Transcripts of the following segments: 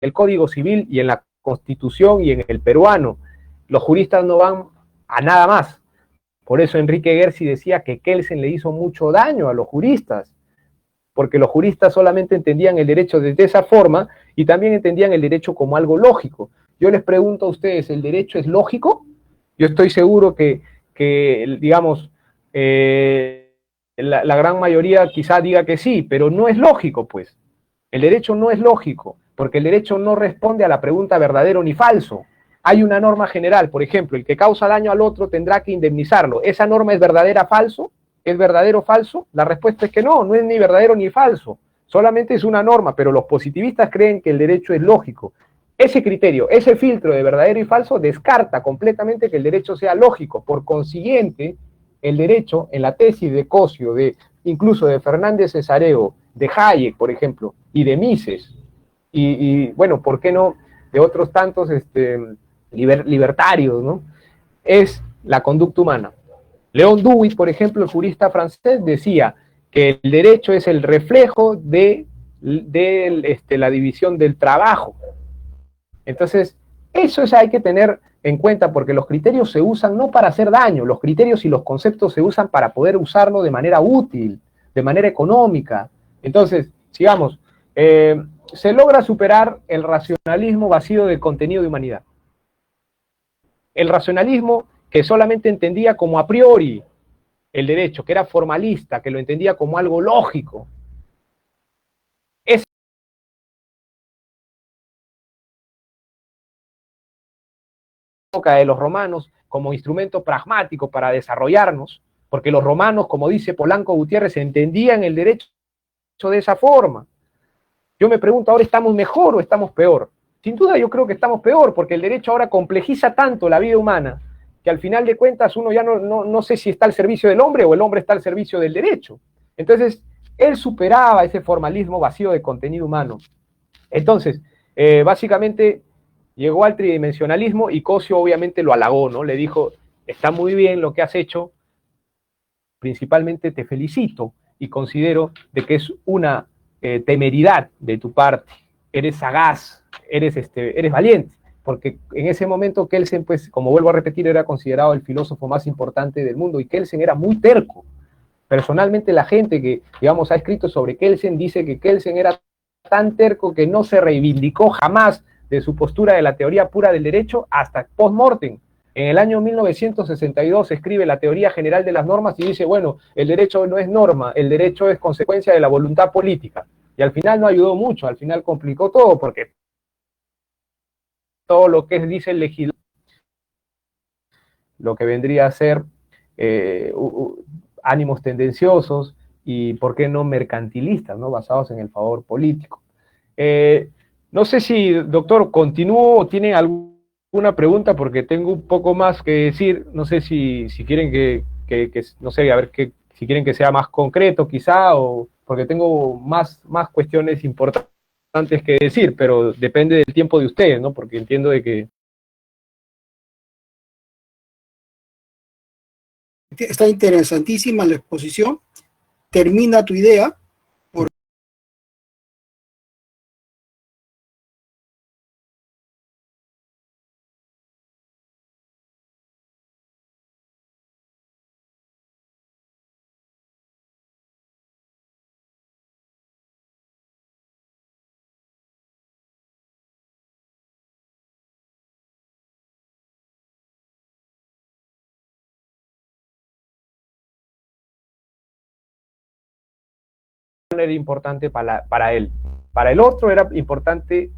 el Código Civil y en la Constitución y en el peruano. Los juristas no van a nada más. Por eso Enrique Gersi decía que Kelsen le hizo mucho daño a los juristas, porque los juristas solamente entendían el derecho de esa forma y también entendían el derecho como algo lógico. Yo les pregunto a ustedes, ¿el derecho es lógico? Yo estoy seguro que digamos, la gran mayoría quizá diga que sí, pero no es lógico, pues. El derecho no es lógico, porque el derecho no responde a la pregunta verdadero ni falso. Hay una norma general, por ejemplo, el que causa daño al otro tendrá que indemnizarlo. ¿Esa norma es verdadera o falso? ¿Es verdadero o falso? La respuesta es que no, no es ni verdadero ni falso. Solamente es una norma, pero los positivistas creen que el derecho es lógico. Ese criterio, ese filtro de verdadero y falso descarta completamente que el derecho sea lógico. Por consiguiente, el derecho, en la tesis de Cosio, incluso de Fernández Cesareo, de Hayek, por ejemplo, y de Mises, bueno, ¿por qué no de otros tantos libertarios, ¿no? Es la conducta humana. León Dewey, por ejemplo, el jurista francés, decía que el derecho es el reflejo de la división del trabajo. Entonces, eso hay que tener en cuenta porque los criterios se usan no para hacer daño, los criterios y los conceptos se usan para poder usarlo de manera útil, de manera económica. Entonces, sigamos, se logra superar el racionalismo vacío de contenido de humanidad. El racionalismo que solamente entendía como a priori el derecho, que era formalista, que lo entendía como algo lógico. Es época de los romanos como instrumento pragmático para desarrollarnos, porque los romanos, como dice Polanco Gutiérrez, entendían el derecho de esa forma. Yo me pregunto, ¿ahora estamos mejor o estamos peor? Sin duda yo creo que estamos peor, porque el derecho ahora complejiza tanto la vida humana, que al final de cuentas uno ya no sé si está al servicio del hombre o el hombre está al servicio del derecho. Entonces, él superaba ese formalismo vacío de contenido humano. Entonces, básicamente llegó al tridimensionalismo y Cosio obviamente lo halagó, ¿no? Le dijo, está muy bien lo que has hecho, principalmente te felicito y considero de que es una temeridad de tu parte, eres sagaz, eres valiente, porque en ese momento Kelsen, pues, como vuelvo a repetir, era considerado el filósofo más importante del mundo y Kelsen era muy terco. Personalmente la gente que, digamos, ha escrito sobre Kelsen dice que Kelsen era tan terco que no se reivindicó jamás de su postura de la teoría pura del derecho hasta post-mortem. En el año 1962 escribe la teoría general de las normas y dice, bueno, el derecho no es norma, el derecho es consecuencia de la voluntad política. Y al final no ayudó mucho, al final complicó todo, porque todo lo que dice el legislador, lo que vendría a ser eh, ánimos tendenciosos y, ¿por qué no, mercantilistas, ¿no? Basados en el favor político. No sé si, doctor, continúo o tienen alguna pregunta porque tengo un poco más que decir. No sé si quieren que no sé, a ver, si quieren que sea más concreto quizá, o porque tengo más cuestiones importantes que decir, pero depende del tiempo de ustedes, ¿no? Porque entiendo de que... Está interesantísima la exposición. Termina tu idea. Era importante para él. Para el otro era importante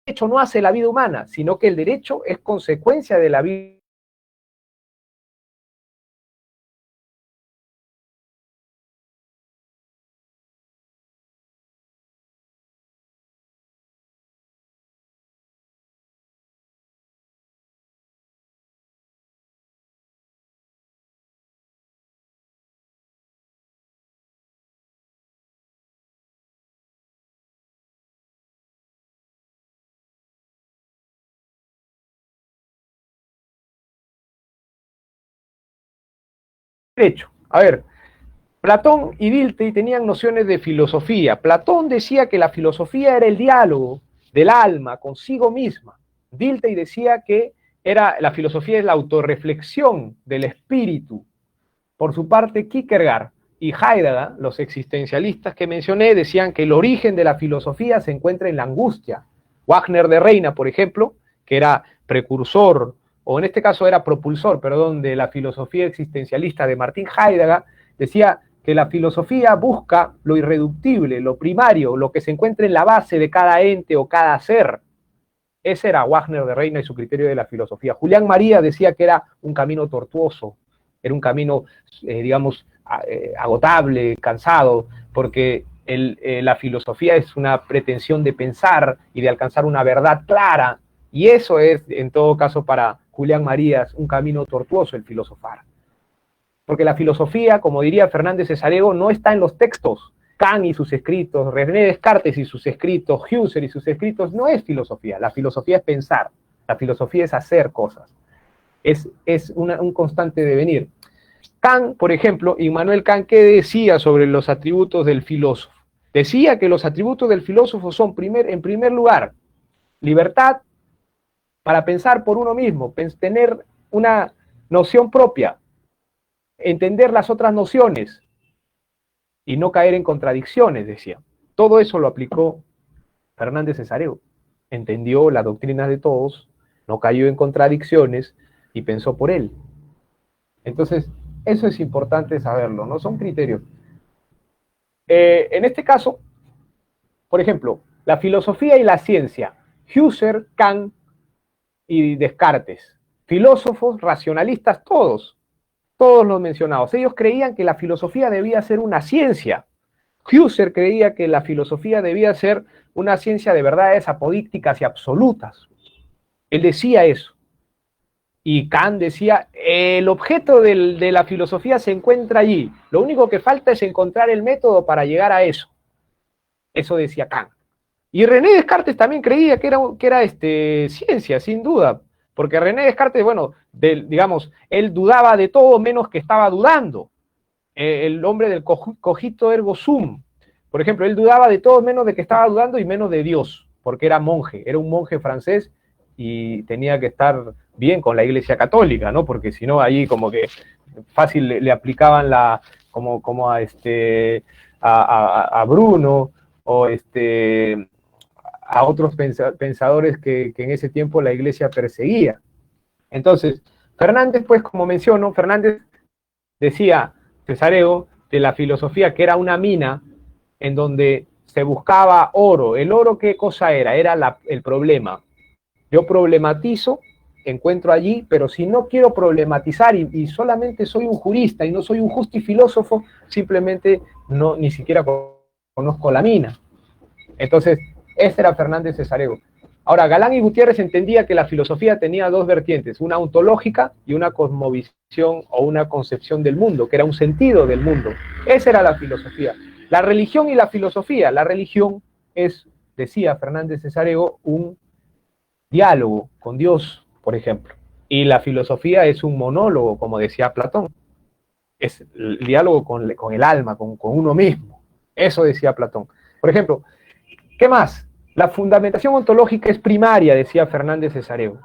derecho no hace la vida humana, sino que el derecho es consecuencia de la vida derecho. A ver, Platón y Dilthey tenían nociones de filosofía. Platón decía que la filosofía era el diálogo del alma consigo misma. Dilthey decía que la filosofía es la autorreflexión del espíritu. Por su parte, Kierkegaard y Heidegger, los existencialistas que mencioné, decían que el origen de la filosofía se encuentra en la angustia. Wagner de Reina, por ejemplo, que era precursor, o en este caso era propulsor, perdón, de la filosofía existencialista de Martin Heidegger, decía que la filosofía busca lo irreductible, lo primario, lo que se encuentra en la base de cada ente o cada ser. Ese era Wagner de Reina y su criterio de la filosofía. Julián María decía que era un camino tortuoso, era un camino, digamos, agotable, cansado, porque la filosofía es una pretensión de pensar y de alcanzar una verdad clara, y eso es, en todo caso, para Julián Marías, un camino tortuoso el filosofar. Porque la filosofía, como diría Fernández Cesarego, no está en los textos. Kant y sus escritos, René Descartes y sus escritos, Husserl y sus escritos, no es filosofía. La filosofía es pensar, la filosofía es hacer cosas. Es un constante devenir. Kant, por ejemplo, Immanuel Kant, ¿qué decía sobre los atributos del filósofo? Decía que los atributos del filósofo son, en primer lugar, libertad para pensar por uno mismo, tener una noción propia, entender las otras nociones y no caer en contradicciones, decía. Todo eso lo aplicó Fernández Cesareo. Entendió la doctrina de todos, no cayó en contradicciones y pensó por él. Entonces, eso es importante saberlo, ¿no? Son criterios. En este caso, por ejemplo, la filosofía y la ciencia, Husserl, Kant y Descartes, filósofos racionalistas todos los mencionados, ellos creían que la filosofía debía ser una ciencia. Husserl creía que la filosofía debía ser una ciencia de verdades apodícticas y absolutas. Él decía eso. Y Kant decía, el objeto de la filosofía se encuentra allí. Lo único que falta es encontrar el método para llegar a eso. Eso decía Kant. Y René Descartes también creía que era ciencia, sin duda. Porque René Descartes, bueno, digamos, él dudaba de todo menos que estaba dudando. El hombre del cogito ergo sum. Por ejemplo, él dudaba de todo menos de que estaba dudando y menos de Dios, porque era monje, era un monje francés y tenía que estar bien con la Iglesia Católica, ¿no? Porque si no, ahí como que fácil le aplicaban como a Bruno o a otros pensadores que en ese tiempo la Iglesia perseguía. Entonces, Fernández, pues, como menciono, Fernández decía, Cesareo, de la filosofía que era una mina en donde se buscaba oro. ¿El oro qué cosa era? Era el problema. Yo problematizo, encuentro allí, pero si no quiero problematizar y solamente soy un jurista y no soy un justifilósofo, simplemente ni siquiera conozco la mina. Entonces, ese era Fernández Cesareo. Ahora, Galán y Gutiérrez entendía que la filosofía tenía dos vertientes, una ontológica y una cosmovisión o una concepción del mundo, que era un sentido del mundo. Esa era la filosofía. La religión y la filosofía. La religión es, decía Fernández Cesareo, un diálogo con Dios, por ejemplo. Y la filosofía es un monólogo, como decía Platón. Es el diálogo con el alma, con uno mismo. Eso decía Platón. Por ejemplo, ¿qué más? La fundamentación ontológica es primaria, decía Fernández Cesareo.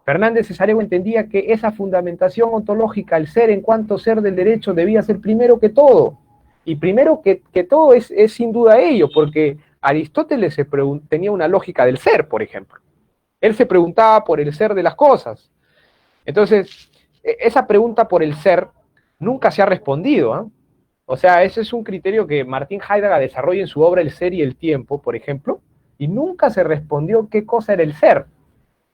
Fernández Cesareo entendía que esa fundamentación ontológica, el ser en cuanto ser del derecho, debía ser primero que todo. Y primero que todo es sin duda ello, porque Aristóteles tenía una lógica del ser, por ejemplo. Él se preguntaba por el ser de las cosas. Entonces, esa pregunta por el ser nunca se ha respondido, ¿eh? O sea, ese es un criterio que Martin Heidegger desarrolla en su obra El ser y el tiempo, por ejemplo, y nunca se respondió qué cosa era el ser.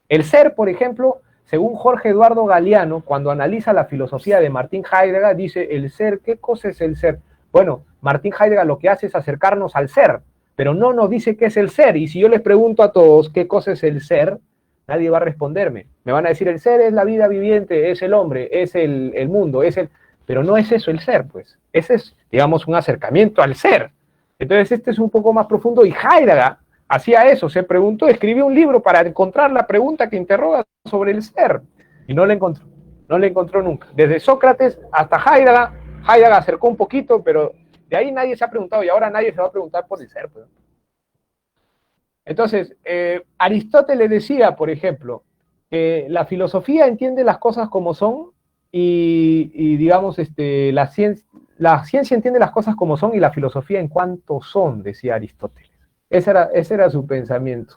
El ser, por ejemplo, según Jorge Eduardo Galeano, cuando analiza la filosofía de Martin Heidegger, dice, el ser, ¿qué cosa es el ser? Bueno, Martin Heidegger lo que hace es acercarnos al ser, pero no nos dice qué es el ser, y si yo les pregunto a todos qué cosa es el ser, nadie va a responderme. Me van a decir, el ser es la vida viviente, es el hombre, es el mundo, es el... Pero no es eso el ser, pues. Ese es, digamos, un acercamiento al ser. Entonces, este es un poco más profundo, y Heidegger hacía eso, se preguntó, escribió un libro para encontrar la pregunta que interroga sobre el ser, y no la encontró nunca. Desde Sócrates hasta Heidegger Heidegger acercó un poquito, pero de ahí nadie se ha preguntado, y ahora nadie se va a preguntar por el ser. Pues. Entonces, Aristóteles decía, por ejemplo, que la filosofía entiende las cosas como son y digamos, la ciencia entiende las cosas como son y la filosofía en cuanto son, decía Aristóteles. Ese era su pensamiento.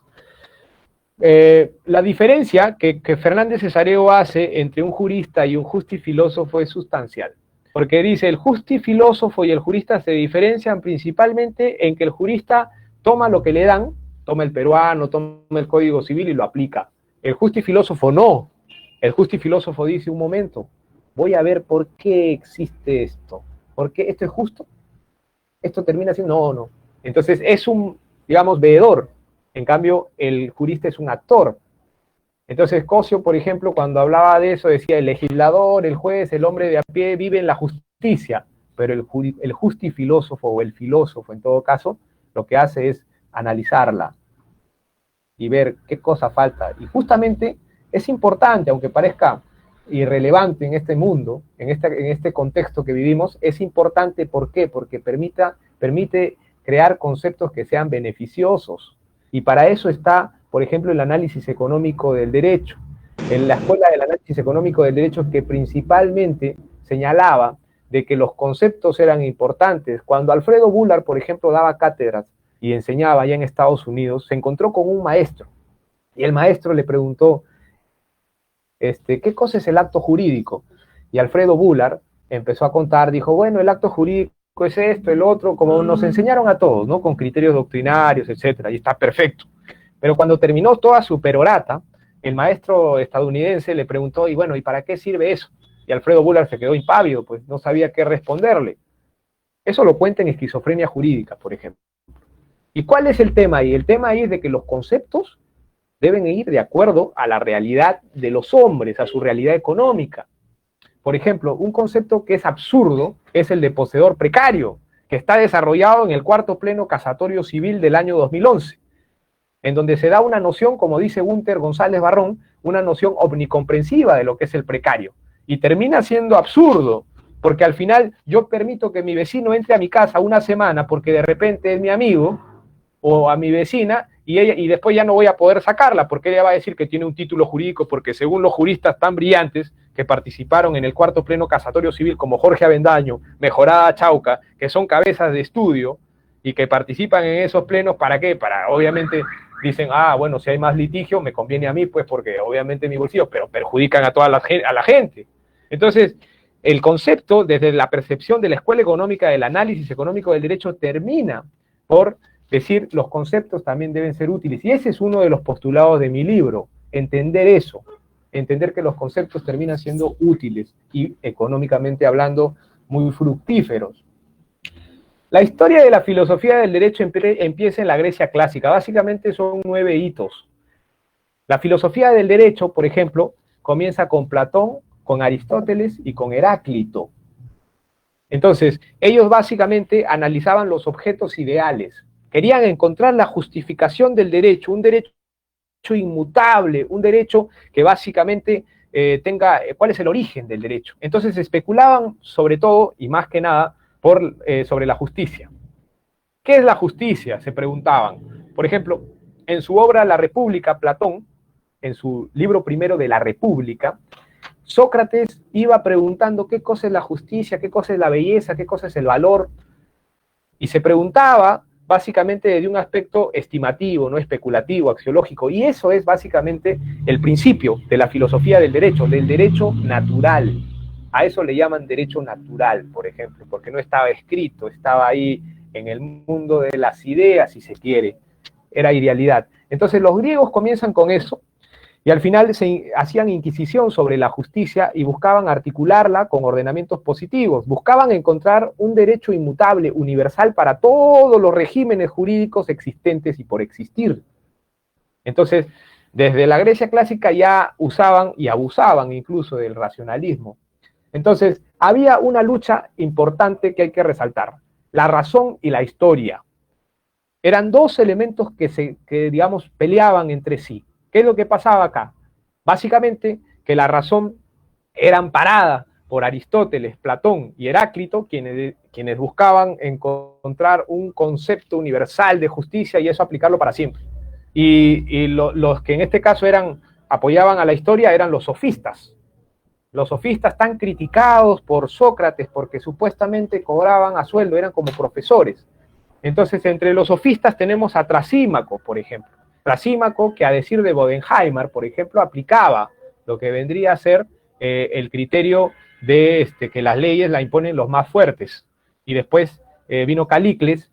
La diferencia que Fernández Cesareo hace entre un jurista y un justifilósofo es sustancial, porque dice, el justifilósofo y el jurista se diferencian principalmente en que el jurista toma lo que le dan, toma el peruano, toma el Código Civil y lo aplica. El justifilósofo no. El justifilósofo dice, un momento, voy a ver por qué existe esto. ¿Por qué esto es justo? ¿Esto termina siendo? No. Entonces es un, digamos, veedor. En cambio, el jurista es un actor. Entonces Cosio, por ejemplo, cuando hablaba de eso, decía, el legislador, el juez, el hombre de a pie vive en la justicia, pero el justifilósofo o el filósofo, en todo caso, lo que hace es analizarla y ver qué cosa falta. Y justamente es importante, aunque parezca irrelevante en este mundo, en este contexto que vivimos, es importante, ¿por qué? Porque permite crear conceptos que sean beneficiosos. Y para eso está, por ejemplo, el análisis económico del derecho. En la escuela del análisis económico del derecho, que principalmente señalaba de que los conceptos eran importantes. Cuando Alfredo Bullard, por ejemplo, daba cátedras y enseñaba allá en Estados Unidos, se encontró con un maestro. Y el maestro le preguntó, ¿qué cosa es el acto jurídico? Y Alfredo Bullard empezó a contar, dijo, bueno, el acto jurídico es esto, el otro, como nos enseñaron a todos, ¿no? Con criterios doctrinarios, etcétera, y está perfecto. Pero cuando terminó toda su perorata, el maestro estadounidense le preguntó, y bueno, ¿y para qué sirve eso? Y Alfredo Bullard se quedó impávido, pues no sabía qué responderle. Eso lo cuenta en Esquizofrenia Jurídica, por ejemplo. ¿Y cuál es el tema ahí? El tema ahí es de que los conceptos deben ir de acuerdo a la realidad de los hombres, a su realidad económica. Por ejemplo, un concepto que es absurdo es el de poseedor precario, que está desarrollado en el cuarto pleno casatorio civil del año 2011, en donde se da una noción, como dice Gunther González Barrón, una noción omnicomprensiva de lo que es el precario. Y termina siendo absurdo, porque al final yo permito que mi vecino entre a mi casa una semana porque de repente es mi amigo, o a mi vecina, y después ya no voy a poder sacarla, porque ella va a decir que tiene un título jurídico, porque según los juristas tan brillantes que participaron en el cuarto pleno casatorio civil, como Jorge Avendaño, Mejorada Chauca, que son cabezas de estudio, y que participan en esos plenos, ¿para qué? Para, obviamente, dicen, bueno, si hay más litigio, me conviene a mí, pues, porque obviamente mi bolsillo, pero perjudican a toda a la gente. Entonces, el concepto, desde la percepción de la escuela económica del análisis económico del derecho, termina por decir, los conceptos también deben ser útiles. Y ese es uno de los postulados de mi libro, entender eso, entender que los conceptos terminan siendo útiles y, económicamente hablando, muy fructíferos. La historia de la filosofía del derecho empieza en la Grecia clásica. Básicamente son 9 hitos. La filosofía del derecho, por ejemplo, comienza con Platón, con Aristóteles y con Heráclito. Entonces, ellos básicamente analizaban los objetos ideales. Querían encontrar la justificación del derecho, un derecho inmutable, un derecho que básicamente tenga, ¿cuál es el origen del derecho? Entonces especulaban sobre todo, y más que nada, sobre la justicia. ¿Qué es la justicia?, se preguntaban. Por ejemplo, en su obra La República, Platón, en su libro primero de La República, Sócrates iba preguntando qué cosa es la justicia, qué cosa es la belleza, qué cosa es el valor, y se preguntaba básicamente de un aspecto estimativo, no especulativo, axiológico, y eso es básicamente el principio de la filosofía del derecho natural. A eso le llaman derecho natural, por ejemplo, porque no estaba escrito, estaba ahí en el mundo de las ideas, si se quiere, era idealidad. Entonces los griegos comienzan con eso, y al final se hacían inquisición sobre la justicia y buscaban articularla con ordenamientos positivos. Buscaban encontrar un derecho inmutable, universal para todos los regímenes jurídicos existentes y por existir. Entonces, desde la Grecia clásica ya usaban y abusaban incluso del racionalismo. Entonces, había una lucha importante que hay que resaltar: la razón y la historia. Eran dos elementos que digamos, peleaban entre sí. ¿Qué es lo que pasaba acá? Básicamente que la razón era amparada por Aristóteles, Platón y Heráclito, quienes buscaban encontrar un concepto universal de justicia y eso aplicarlo para siempre. Y los que en este caso apoyaban a la historia eran los sofistas. Los sofistas tan criticados por Sócrates porque supuestamente cobraban a sueldo, eran como profesores. Entonces, entre los sofistas tenemos a Trasímaco, por ejemplo. Trasímaco, que a decir de Bodenheimer, por ejemplo, aplicaba lo que vendría a ser el criterio de que las leyes la imponen los más fuertes. Y después vino Calicles,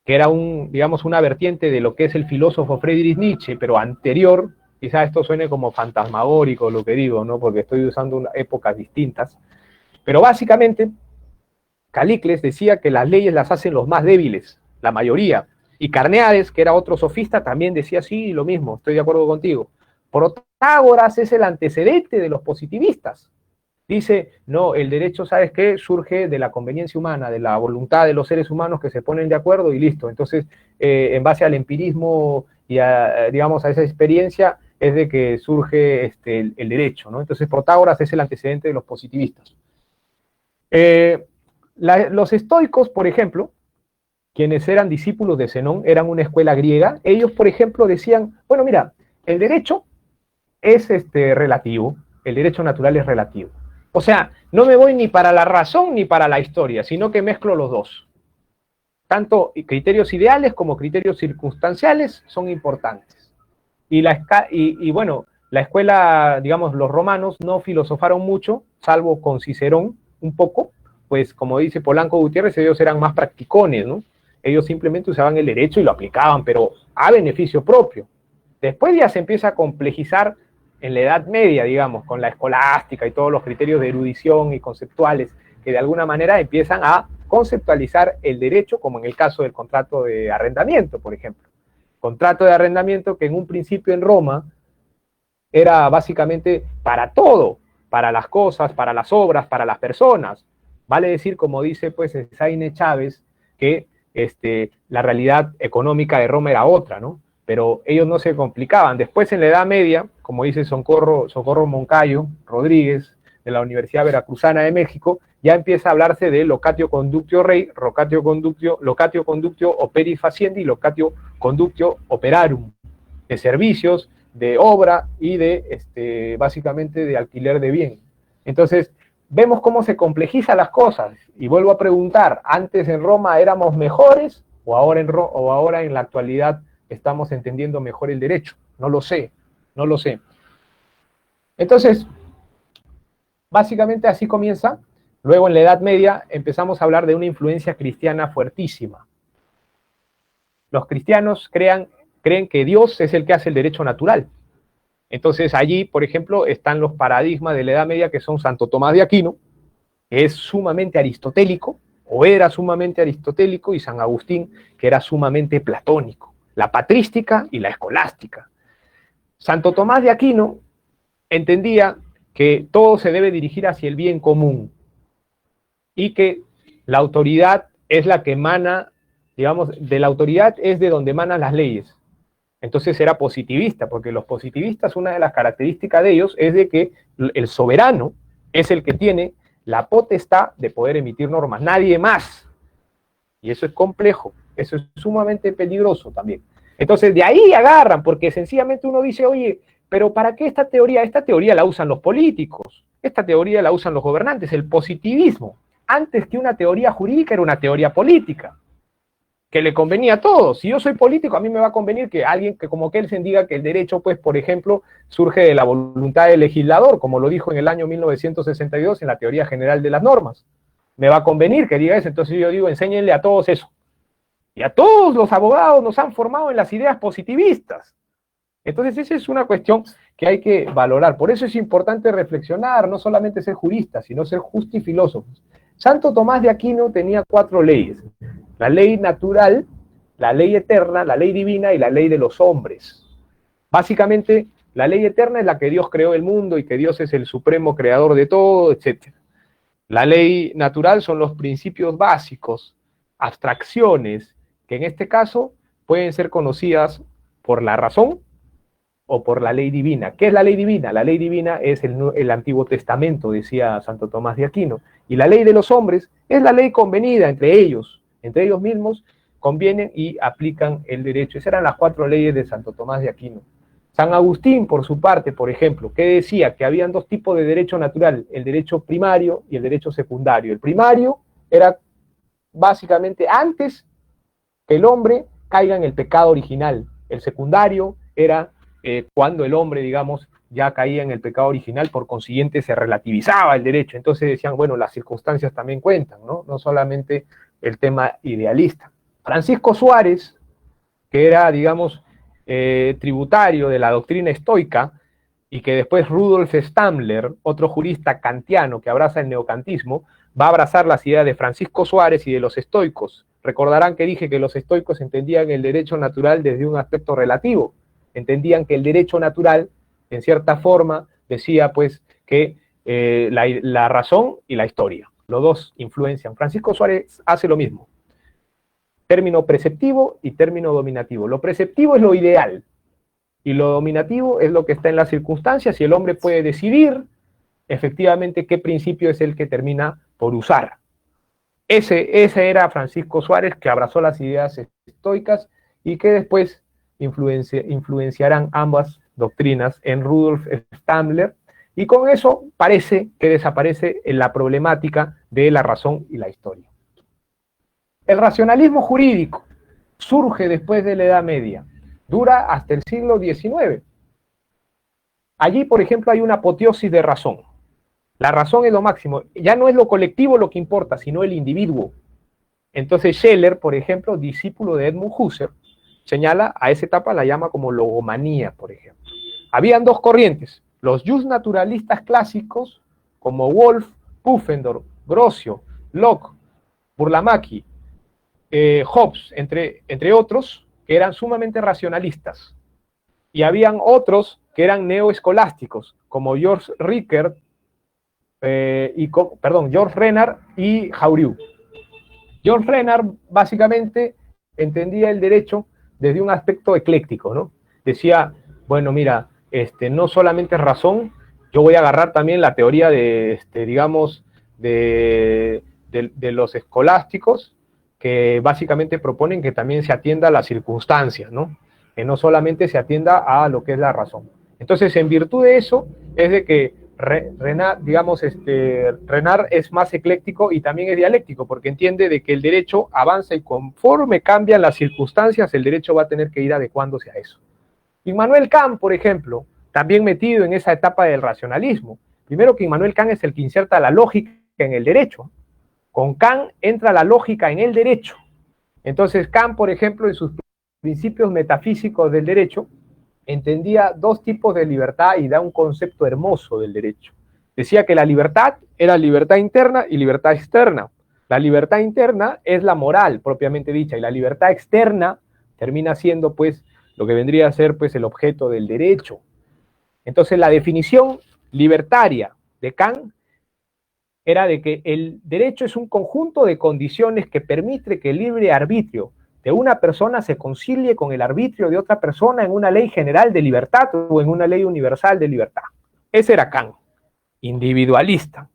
que era digamos, una vertiente de lo que es el filósofo Friedrich Nietzsche, pero anterior. Quizás esto suene como fantasmagórico lo que digo, ¿no? Porque estoy usando épocas distintas. Pero básicamente, Calicles decía que las leyes las hacen los más débiles, la mayoría. Y Carneades, que era otro sofista, también decía sí, lo mismo, estoy de acuerdo contigo. Protágoras es el antecedente de los positivistas. Dice, no, el derecho, ¿sabes qué? Surge de la conveniencia humana, de la voluntad de los seres humanos que se ponen de acuerdo y listo. Entonces, en base al empirismo y digamos, a esa experiencia, es de que surge el derecho, ¿no? Entonces, Protágoras es el antecedente de los positivistas. Los estoicos, por ejemplo, quienes eran discípulos de Zenón, eran una escuela griega. Ellos, por ejemplo, decían, bueno, mira, el derecho es relativo, el derecho natural es relativo. O sea, no me voy ni para la razón ni para la historia, sino que mezclo los dos. Tanto criterios ideales como criterios circunstanciales son importantes. Y bueno, la escuela, digamos, los romanos no filosofaron mucho, salvo con Cicerón un poco, pues como dice Polanco Gutiérrez, ellos eran más practicones, ¿no? Ellos simplemente usaban el derecho y lo aplicaban, pero a beneficio propio. Después ya se empieza a complejizar en la Edad Media, digamos, con la escolástica y todos los criterios de erudición y conceptuales que de alguna manera empiezan a conceptualizar el derecho, como en el caso del contrato de arrendamiento, por ejemplo. Contrato de arrendamiento que en un principio en Roma era básicamente para todo, para las cosas, para las obras, para las personas. Vale decir, como dice pues Zaine Chávez, que la realidad económica de Roma era otra, ¿no? Pero ellos no se complicaban. Después en la Edad Media, como dice Socorro Moncayo Rodríguez, de la Universidad Veracruzana de México, ya empieza a hablarse de locatio conductio rei, locatio conductio operis faciendi, locatio conductio operarum, de servicios, de obra y de, básicamente, de alquiler de bien. Entonces, vemos cómo se complejizan las cosas. Y vuelvo a preguntar, ¿antes en Roma éramos mejores o ahora en la actualidad estamos entendiendo mejor el derecho? No lo sé, no lo sé. Entonces, básicamente así comienza. Luego en la Edad Media empezamos a hablar de una influencia cristiana fuertísima. Los cristianos creen que Dios es el que hace el derecho natural. Entonces allí, por ejemplo, están los paradigmas de la Edad Media que son Santo Tomás de Aquino, que es sumamente aristotélico, o era sumamente aristotélico, y San Agustín, que era sumamente platónico, la patrística y la escolástica. Santo Tomás de Aquino entendía que todo se debe dirigir hacia el bien común y que la autoridad es la que emana, digamos, de la autoridad es de donde emanan las leyes. Entonces era positivista, porque los positivistas, una de las características de ellos es de que el soberano es el que tiene la potestad de poder emitir normas, nadie más. Y eso es complejo, eso es sumamente peligroso también. Entonces de ahí agarran, porque sencillamente uno dice, oye, pero ¿para qué esta teoría? Esta teoría la usan los políticos, esta teoría la usan los gobernantes, el positivismo. Antes que una teoría jurídica era una teoría política, que le convenía a todos. Si yo soy político, a mí me va a convenir que alguien que como Kelsen diga que el derecho, pues, por ejemplo, surge de la voluntad del legislador, como lo dijo en el año 1962 en la Teoría General de las Normas. Me va a convenir que diga eso, entonces yo digo, enséñenle a todos eso. Y a todos los abogados nos han formado en las ideas positivistas. Entonces esa es una cuestión que hay que valorar. Por eso es importante reflexionar, no solamente ser juristas, sino ser justifilósofos. Santo Tomás de Aquino tenía 4 leyes. La ley natural, la ley eterna, la ley divina y la ley de los hombres. Básicamente, la ley eterna es la que Dios creó el mundo y que Dios es el supremo creador de todo, etc. La ley natural son los principios básicos, abstracciones, que en este caso pueden ser conocidas por la razón o por la ley divina. ¿Qué es la ley divina? La ley divina es el Antiguo Testamento, decía Santo Tomás de Aquino, y la ley de los hombres es la ley convenida entre ellos mismos, convienen y aplican el derecho. Esas eran las 4 leyes de Santo Tomás de Aquino. San Agustín, por su parte, por ejemplo, que decía que habían 2 tipos de derecho natural, el derecho primario y el derecho secundario. El primario era básicamente antes que el hombre caiga en el pecado original. El secundario era cuando el hombre, digamos, ya caía en el pecado original, por consiguiente se relativizaba el derecho. Entonces decían, bueno, las circunstancias también cuentan, ¿no? No solamente el tema idealista. Francisco Suárez, que era, digamos, tributario de la doctrina estoica, y que después Rudolf Stammler, otro jurista kantiano que abraza el neocantismo, va a abrazar las ideas de Francisco Suárez y de los estoicos. Recordarán que dije que los estoicos entendían el derecho natural desde un aspecto relativo. Entendían que el derecho natural, en cierta forma, decía pues que la razón y la historia, los dos influencian. Francisco Suárez hace lo mismo. Término preceptivo y término dominativo. Lo preceptivo es lo ideal, y lo dominativo es lo que está en las circunstancias, y el hombre puede decidir efectivamente qué principio es el que termina por usar. Ese era Francisco Suárez, que abrazó las ideas estoicas y que después influenciarán ambas doctrinas en Rudolf Stammler, y con eso parece que desaparece la problemática de la razón y la historia. El racionalismo jurídico surge después de la Edad Media, dura hasta el siglo XIX. Allí, por ejemplo, hay una apoteosis de razón. La razón es lo máximo. Ya no es lo colectivo lo que importa, sino el individuo. Entonces Scheler, por ejemplo, discípulo de Edmund Husserl, señala a esa etapa, la llama como logomanía, por ejemplo. Habían 2 corrientes, los justnaturalistas clásicos, como Wolff, Pufendorf, Grocio, Locke, Burlamaqui, Hobbes, entre otros, que eran sumamente racionalistas. Y habían otros que eran neoescolásticos, como George Renard y Jauriu. George Renard básicamente entendía el derecho desde un aspecto ecléctico, ¿no? Decía, bueno, mira, no solamente es razón, yo voy a agarrar también la teoría de los escolásticos, que básicamente proponen que también se atienda a las circunstancias, ¿no? Que no solamente se atienda a lo que es la razón. Entonces, en virtud de eso, es de que Renard es más ecléctico y también es dialéctico, porque entiende de que el derecho avanza y conforme cambian las circunstancias, el derecho va a tener que ir adecuándose a eso. Immanuel Kant, por ejemplo, también metido en esa etapa del racionalismo. Primero que Immanuel Kant es el que inserta la lógica en el derecho. Con Kant entra la lógica en el derecho. Entonces Kant, por ejemplo, en sus principios metafísicos del derecho, entendía 2 tipos de libertad y da un concepto hermoso del derecho. Decía que la libertad era libertad interna y libertad externa. La libertad interna es la moral propiamente dicha, y la libertad externa termina siendo pues lo que vendría a ser pues el objeto del derecho. Entonces la definición libertaria de Kant era de que el derecho es un conjunto de condiciones que permite que el libre arbitrio de una persona se concilie con el arbitrio de otra persona en una ley general de libertad o en una ley universal de libertad. Ese era Kant, individualista,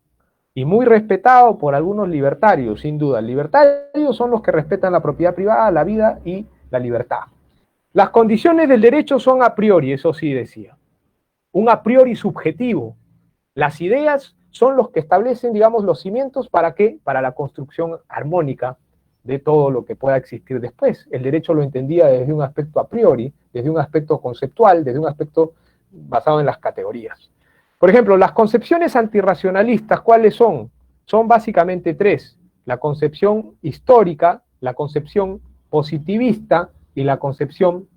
y muy respetado por algunos libertarios, sin duda. Libertarios son los que respetan la propiedad privada, la vida y la libertad. Las condiciones del derecho son a priori, eso sí decía, un a priori subjetivo. Las ideas son los que establecen, digamos, los cimientos ¿para qué? Para la construcción armónica de todo lo que pueda existir después. El derecho lo entendía desde un aspecto a priori, desde un aspecto conceptual, desde un aspecto basado en las categorías. Por ejemplo, las concepciones antirracionalistas, ¿cuáles son? Son básicamente 3. La concepción histórica, la concepción positivista y la concepción,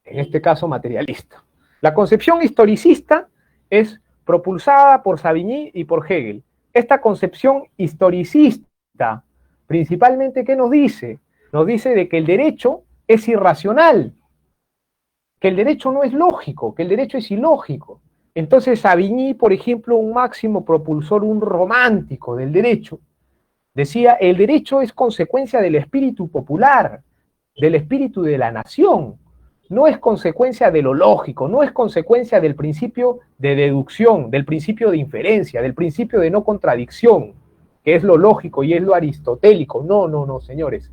en este caso, materialista. La concepción historicista es propulsada por Savigny y por Hegel. Esta concepción historicista, principalmente, ¿qué nos dice? Nos dice de que el derecho es irracional, que el derecho no es lógico, que el derecho es ilógico. Entonces Savigny, por ejemplo, un máximo propulsor, un romántico del derecho, decía, el derecho es consecuencia del espíritu popular, del espíritu de la nación. no es consecuencia de lo lógico, no es consecuencia del principio de deducción, del principio de inferencia, del principio de no contradicción, que es lo lógico y es lo aristotélico. No, no, no, señores.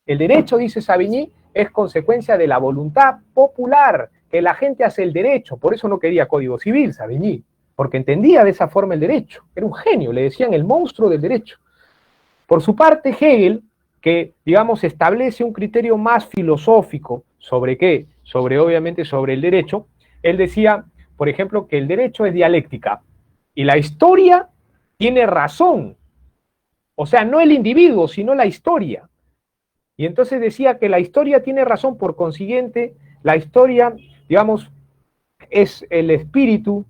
El derecho, dice Savigny, es consecuencia de la voluntad popular, que la gente hace el derecho. Por eso no quería Código Civil, Savigny, porque entendía de esa forma el derecho. Era un genio, le decían el monstruo del derecho. Por su parte, Hegel, que, digamos, establece un criterio más filosófico sobre qué, obviamente, sobre el derecho, él decía, por ejemplo, que el derecho es dialéctica y la historia tiene razón. O sea, no el individuo, sino la historia. Y entonces decía que la historia tiene razón, por consiguiente, la historia, digamos, es el espíritu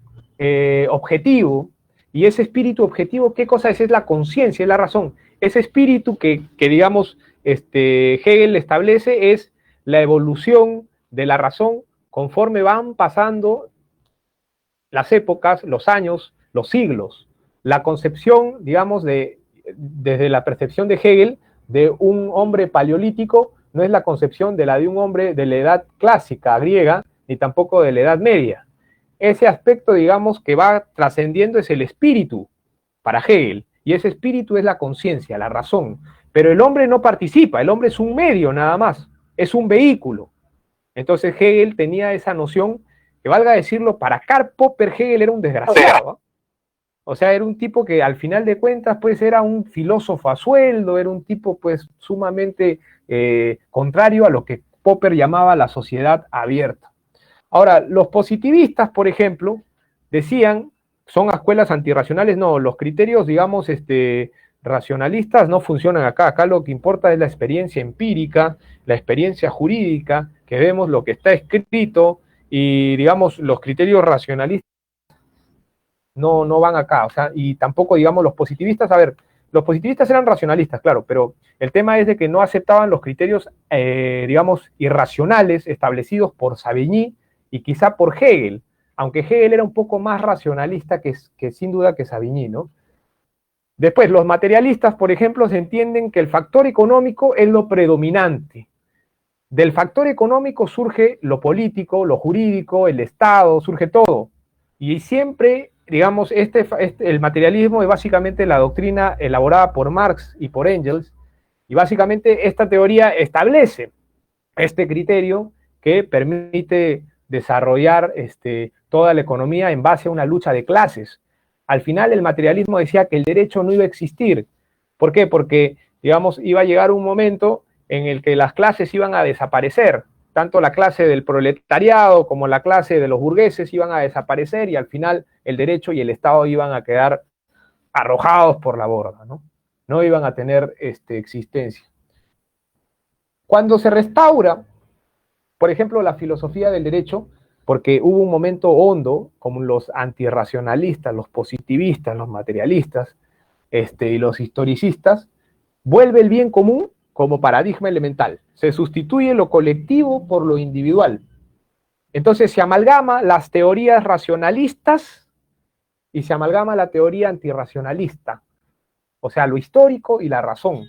objetivo, y ese espíritu objetivo, ¿qué cosa es? Es la conciencia, es la razón. Ese espíritu que digamos, Hegel establece es la evolución de la razón conforme van pasando las épocas, los años, los siglos. La concepción, digamos, desde la percepción de Hegel, de un hombre paleolítico, no es la concepción de la de un hombre de la edad clásica griega, ni tampoco de la Edad Media. Ese aspecto, digamos, que va trascendiendo es el espíritu para Hegel, y ese espíritu es la conciencia, la razón. Pero el hombre no participa, el hombre es un medio nada más, es un vehículo. Entonces Hegel tenía esa noción, que valga decirlo, para Karl Popper Hegel era un desgraciado, ¿eh? O sea, era un tipo que al final de cuentas pues era un filósofo a sueldo, era un tipo pues sumamente contrario a lo que Popper llamaba la sociedad abierta. Ahora, los positivistas, por ejemplo, decían, son escuelas antirracionales, no, los criterios, digamos, racionalistas no funcionan acá. Acá lo que importa es la experiencia empírica, la experiencia jurídica, que vemos lo que está escrito, y, digamos, los criterios racionalistas no van acá. O sea, y tampoco, digamos, los positivistas, a ver, los positivistas eran racionalistas, claro, pero el tema es de que no aceptaban los criterios, digamos, irracionales establecidos por Savigny, y quizá por Hegel, aunque Hegel era un poco más racionalista que sin duda que Savigny, ¿no? Después, los materialistas, por ejemplo, se entienden que el factor económico es lo predominante. Del factor económico surge lo político, lo jurídico, el Estado, surge todo. Y siempre, digamos, el materialismo es básicamente la doctrina elaborada por Marx y por Engels, y básicamente esta teoría establece este criterio que permite desarrollar toda la economía en base a una lucha de clases. Al final el materialismo decía que el derecho no iba a existir. ¿Por qué? Porque, digamos, iba a llegar un momento en el que las clases iban a desaparecer. Tanto la clase del proletariado como la clase de los burgueses iban a desaparecer, y al final el derecho y el Estado iban a quedar arrojados por la borda, ¿no? No iban a tener existencia. Cuando se restaura, por ejemplo, la filosofía del derecho, porque hubo un momento hondo, como los antirracionalistas, los positivistas, los materialistas, y los historicistas, vuelve el bien común como paradigma elemental. Se sustituye lo colectivo por lo individual. Entonces se amalgama las teorías racionalistas y se amalgama la teoría antirracionalista, o sea, lo histórico y la razón.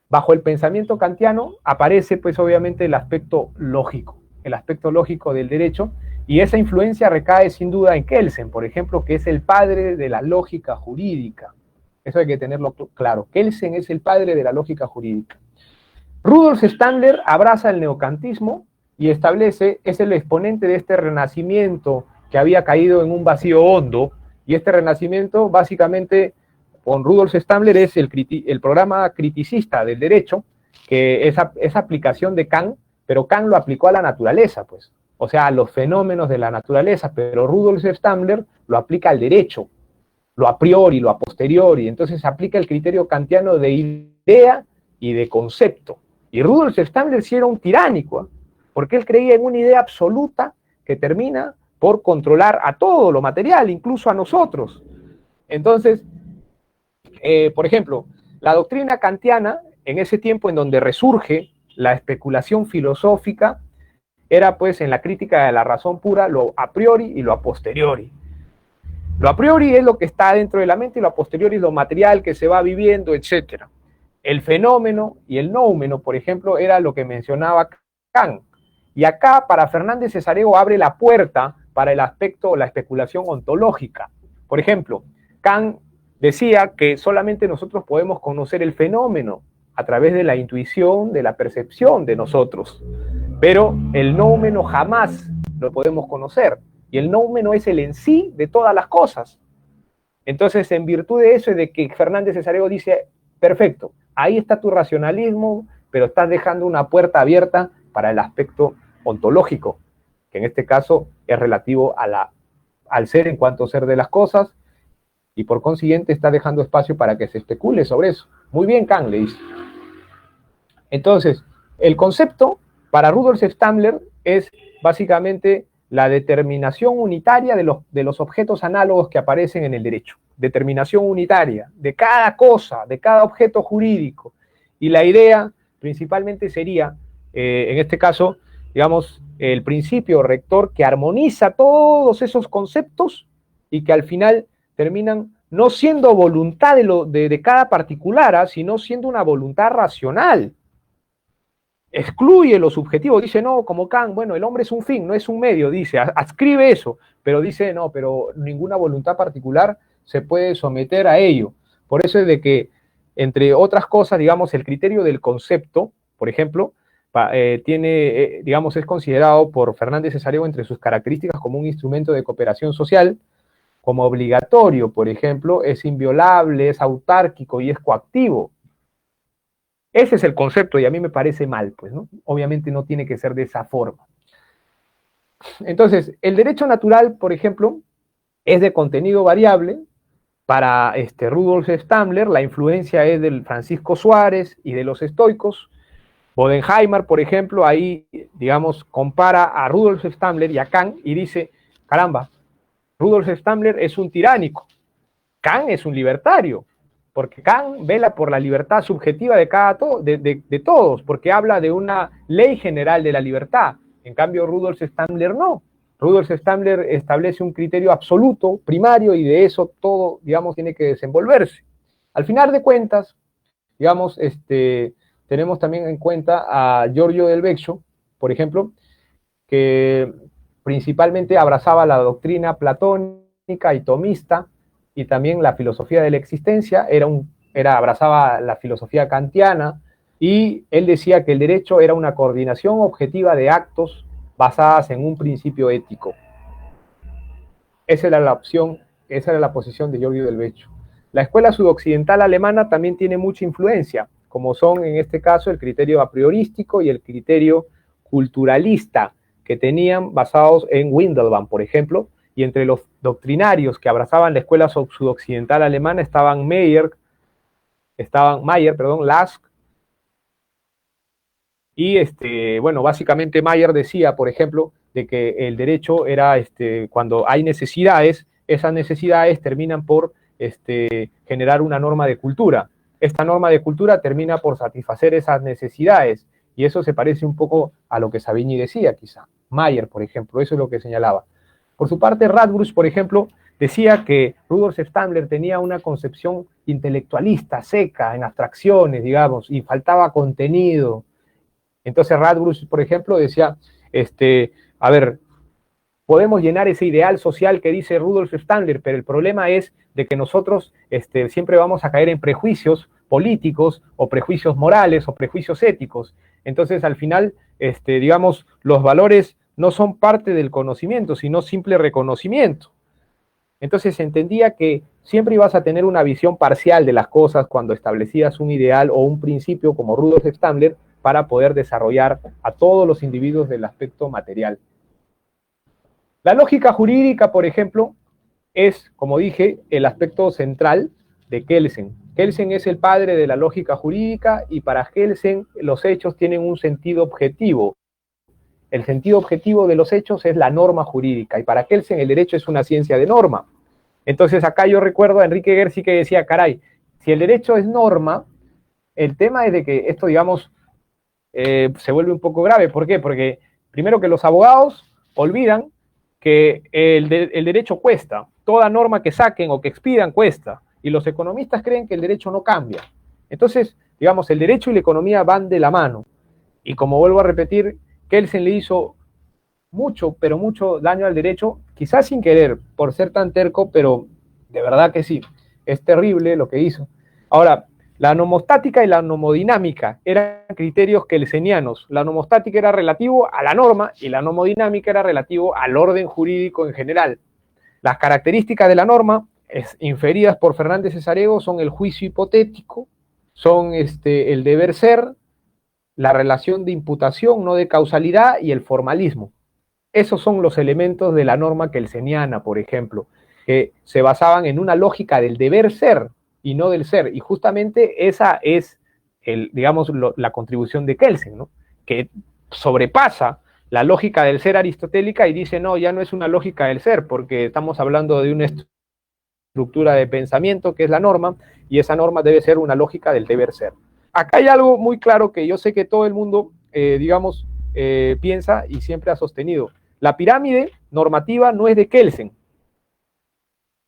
Bajo el pensamiento kantiano aparece, pues, obviamente el aspecto lógico del derecho, y esa influencia recae sin duda en Kelsen, por ejemplo, que es el padre de la lógica jurídica. Eso hay que tenerlo claro. Kelsen es el padre de la lógica jurídica. Rudolf Stadler abraza el neocantismo y establece, es el exponente de este renacimiento que había caído en un vacío hondo, y este renacimiento básicamente con Rudolf Stadler es el programa criticista del derecho, que es aplicación de Kant, pero Kant lo aplicó a la naturaleza, pues, o sea, a los fenómenos de la naturaleza, pero Rudolf Stadler lo aplica al derecho, lo a priori, lo a posteriori. Entonces aplica el criterio kantiano de idea y de concepto. Y Rudolf Stadler sí era un tiránico, ¿eh? Porque él creía en una idea absoluta que termina por controlar a todo lo material, incluso a nosotros. Entonces, por ejemplo, la doctrina kantiana, en ese tiempo en donde resurge la especulación filosófica, era pues en la crítica de la razón pura lo a priori y lo a posteriori. Lo a priori es lo que está dentro de la mente, y lo a posteriori es lo material que se va viviendo, etc. El fenómeno y el noumeno, por ejemplo, era lo que mencionaba Kant. Y acá, para Fernández Cesareo, abre la puerta para el aspecto o la especulación ontológica. Por ejemplo, Kant decía que solamente nosotros podemos conocer el fenómeno a través de la intuición, de la percepción de nosotros, pero el noumeno jamás lo podemos conocer, y el noumeno es el en sí de todas las cosas. Entonces, en virtud de eso, es de que Fernández Cesareo dice, perfecto, ahí está tu racionalismo, pero estás dejando una puerta abierta para el aspecto ontológico, que en este caso es relativo al ser en cuanto ser de las cosas, y por consiguiente está dejando espacio para que se especule sobre eso. Muy bien, Kant, le dice. Entonces, el concepto para Rudolf Stammler es básicamente la determinación unitaria de los objetos análogos que aparecen en el derecho. Determinación unitaria de cada cosa, de cada objeto jurídico. Y la idea principalmente sería, en este caso, digamos, el principio rector que armoniza todos esos conceptos y que al final terminan no siendo voluntad de cada particular, sino siendo una voluntad racional. Excluye lo subjetivo, dice, no, como Kant, bueno, el hombre es un fin, no es un medio, dice, adscribe eso, pero dice, no, pero ninguna voluntad particular se puede someter a ello. Por eso es de que, entre otras cosas, digamos, el criterio del concepto, por ejemplo, digamos, es considerado por Fernández Cesareo entre sus características como un instrumento de cooperación social, como obligatorio, por ejemplo, es inviolable, es autárquico y es coactivo. Ese es el concepto y a mí me parece mal, pues, ¿no? Obviamente no tiene que ser de esa forma. Entonces, el derecho natural, por ejemplo, es de contenido variable. Para Rudolf Stammler, la influencia es del Francisco Suárez y de los estoicos. Bodenheimer, por ejemplo, ahí, digamos, compara a Rudolf Stammler y a Kant y dice, caramba, Rudolf Stammler es un tiránico, Kant es un libertario, porque Kant vela por la libertad subjetiva de todos, porque habla de una ley general de la libertad. En cambio, Rudolf Stammler no. Rudolf Stammler establece un criterio absoluto, primario, y de eso todo, digamos, tiene que desenvolverse. Al final de cuentas, digamos, tenemos también en cuenta a Giorgio del Vecchio, por ejemplo, que principalmente abrazaba la doctrina platónica y tomista, y también la filosofía de la existencia, abrazaba la filosofía kantiana, y él decía que el derecho era una coordinación objetiva de actos basadas en un principio ético. Esa era la posición de Giorgio del Vecchio. La escuela sudoccidental alemana también tiene mucha influencia, como son en este caso el criterio a priorístico y el criterio culturalista, que tenían basados en Windelband, por ejemplo, y entre los doctrinarios que abrazaban la escuela sudoccidental alemana estaban Mayer, Lask, y bueno, básicamente Mayer decía, por ejemplo, de que el derecho era, cuando hay necesidades, esas necesidades terminan por generar una norma de cultura. Esta norma de cultura termina por satisfacer esas necesidades, y eso se parece un poco a lo que Savigny decía, quizá. Mayer, por ejemplo, eso es lo que señalaba. Por su parte, Radbruch, por ejemplo, decía que Rudolf Stammler tenía una concepción intelectualista, seca, en abstracciones, digamos, y faltaba contenido. Entonces Radbruch, por ejemplo, decía, a ver, podemos llenar ese ideal social que dice Rudolf Stammler, pero el problema es de que nosotros siempre vamos a caer en prejuicios políticos o prejuicios morales o prejuicios éticos. Entonces, al final, digamos, los valores no son parte del conocimiento, sino simple reconocimiento. Entonces se entendía que siempre ibas a tener una visión parcial de las cosas cuando establecías un ideal o un principio como Rudolf Stammler para poder desarrollar a todos los individuos del aspecto material. La lógica jurídica, por ejemplo, es, como dije, el aspecto central de Kelsen. Kelsen es el padre de la lógica jurídica y para Kelsen los hechos tienen un sentido objetivo. El sentido objetivo de los hechos es la norma jurídica y para Kelsen el derecho es una ciencia de norma. Entonces acá yo recuerdo a Enrique Gersi que decía, caray, si el derecho es norma, el tema es de que esto, digamos, se vuelve un poco grave. ¿Por qué? Porque primero que los abogados olvidan que el derecho cuesta, toda norma que saquen o que expidan cuesta, y los economistas creen que el derecho no cambia. Entonces, digamos, el derecho y la economía van de la mano, y como vuelvo a repetir, Kelsen le hizo mucho, pero mucho daño al derecho, quizás sin querer, por ser tan terco, pero de verdad que sí, es terrible lo que hizo. Ahora, la nomostática y la nomodinámica eran criterios kelsenianos. La nomostática era relativo a la norma y la nomodinámica era relativo al orden jurídico en general. Las características de la norma, inferidas por Fernández Cesarego, son el juicio hipotético, son el deber ser, la relación de imputación, no de causalidad, y el formalismo. Esos son los elementos de la norma kelseniana, por ejemplo, que se basaban en una lógica del deber ser y no del ser. Y justamente esa es, digamos, la contribución de Kelsen, ¿no? Que sobrepasa la lógica del ser aristotélica y dice, no, ya no es una lógica del ser, porque estamos hablando de una estructura de pensamiento que es la norma, y esa norma debe ser una lógica del deber ser. Acá hay algo muy claro que yo sé que todo el mundo, digamos, piensa y siempre ha sostenido. La pirámide normativa no es de Kelsen.